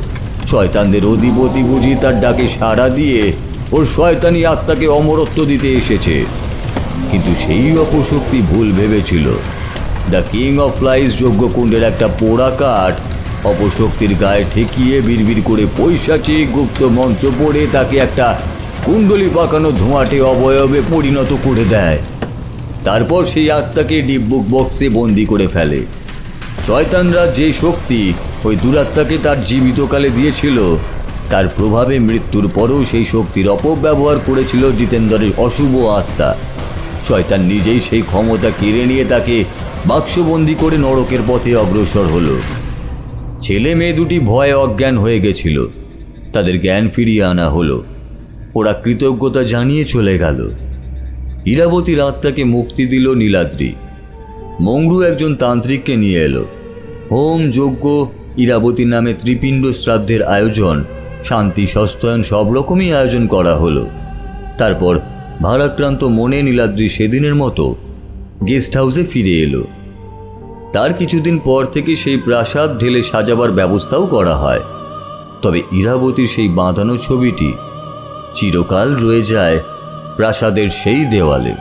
শয়তানদের অধিপতি বুঝি তার ডাকে সাড়া দিয়ে ওর শয়তানি আত্মাকে অমরত্ব দিতে এসেছে। কিন্তু সেই অপশক্তি ভুল ভেবেছিল। দ্য কিং অফ ফ্লাইজ যজ্ঞকুণ্ডের একটা পোড়া কাঠ অপশক্তির গায়ে ঠেকিয়ে বিড়বিড় করে পৈশাচিক গুপ্ত মন্ত্র পড়ে তাকে একটা কুণ্ডলি পাকানো ধোঁয়াটে অবয়বে পরিণত করে দেয়। তারপর সেই আত্মাকে ডিব্বুক বক্সে বন্দি করে ফেলে। শয়তানরা যে শক্তি ওই দুরাত্মাকে তার জীবিতকালে দিয়েছিল তার প্রভাবে মৃত্যুর পরেও সেই শক্তির অপব্যবহার করেছিল জিতেন্দ্রের অশুভ আত্মা। শয়তান নিজেই সেই ক্ষমতা কেড়ে নিয়ে তাকে বাক্সবন্দি করে নরকের পথে অগ্রসর হলো। ছেলে মেয়ে দুটি ভয়ে অজ্ঞান হয়ে গেছিল। তাদের জ্ঞান ফিরিয়ে আনা হলো। ওরা কৃতজ্ঞতা জানিয়ে চলে গেল। ইরাবতীর আত্মাকে মুক্তি দিল নীলাদ্রি। মংড়ু একজন তান্ত্রিককে নিয়ে এলো। হোম, যজ্ঞ, ইরাবতীর নামে ত্রিপিণ্ড শ্রাদ্ধের আয়োজন, শান্তি সস্তায়ন সব রকমই আয়োজন করা হলো। তারপর ভারাক্রান্ত মনে নীলাদ্রি সেদিনের মতো গেস্ট হাউসে ফিরে এলো। তার কিছুদিন পর থেকে সেই প্রাসাদ ঢেলে সাজাবার ব্যবস্থাও করা হয়। তবে ইরাবতীর সেই বাঁধানো ছবিটি চিরকাল রয়ে যায় প্রাসাদের সেই দেওয়ালে।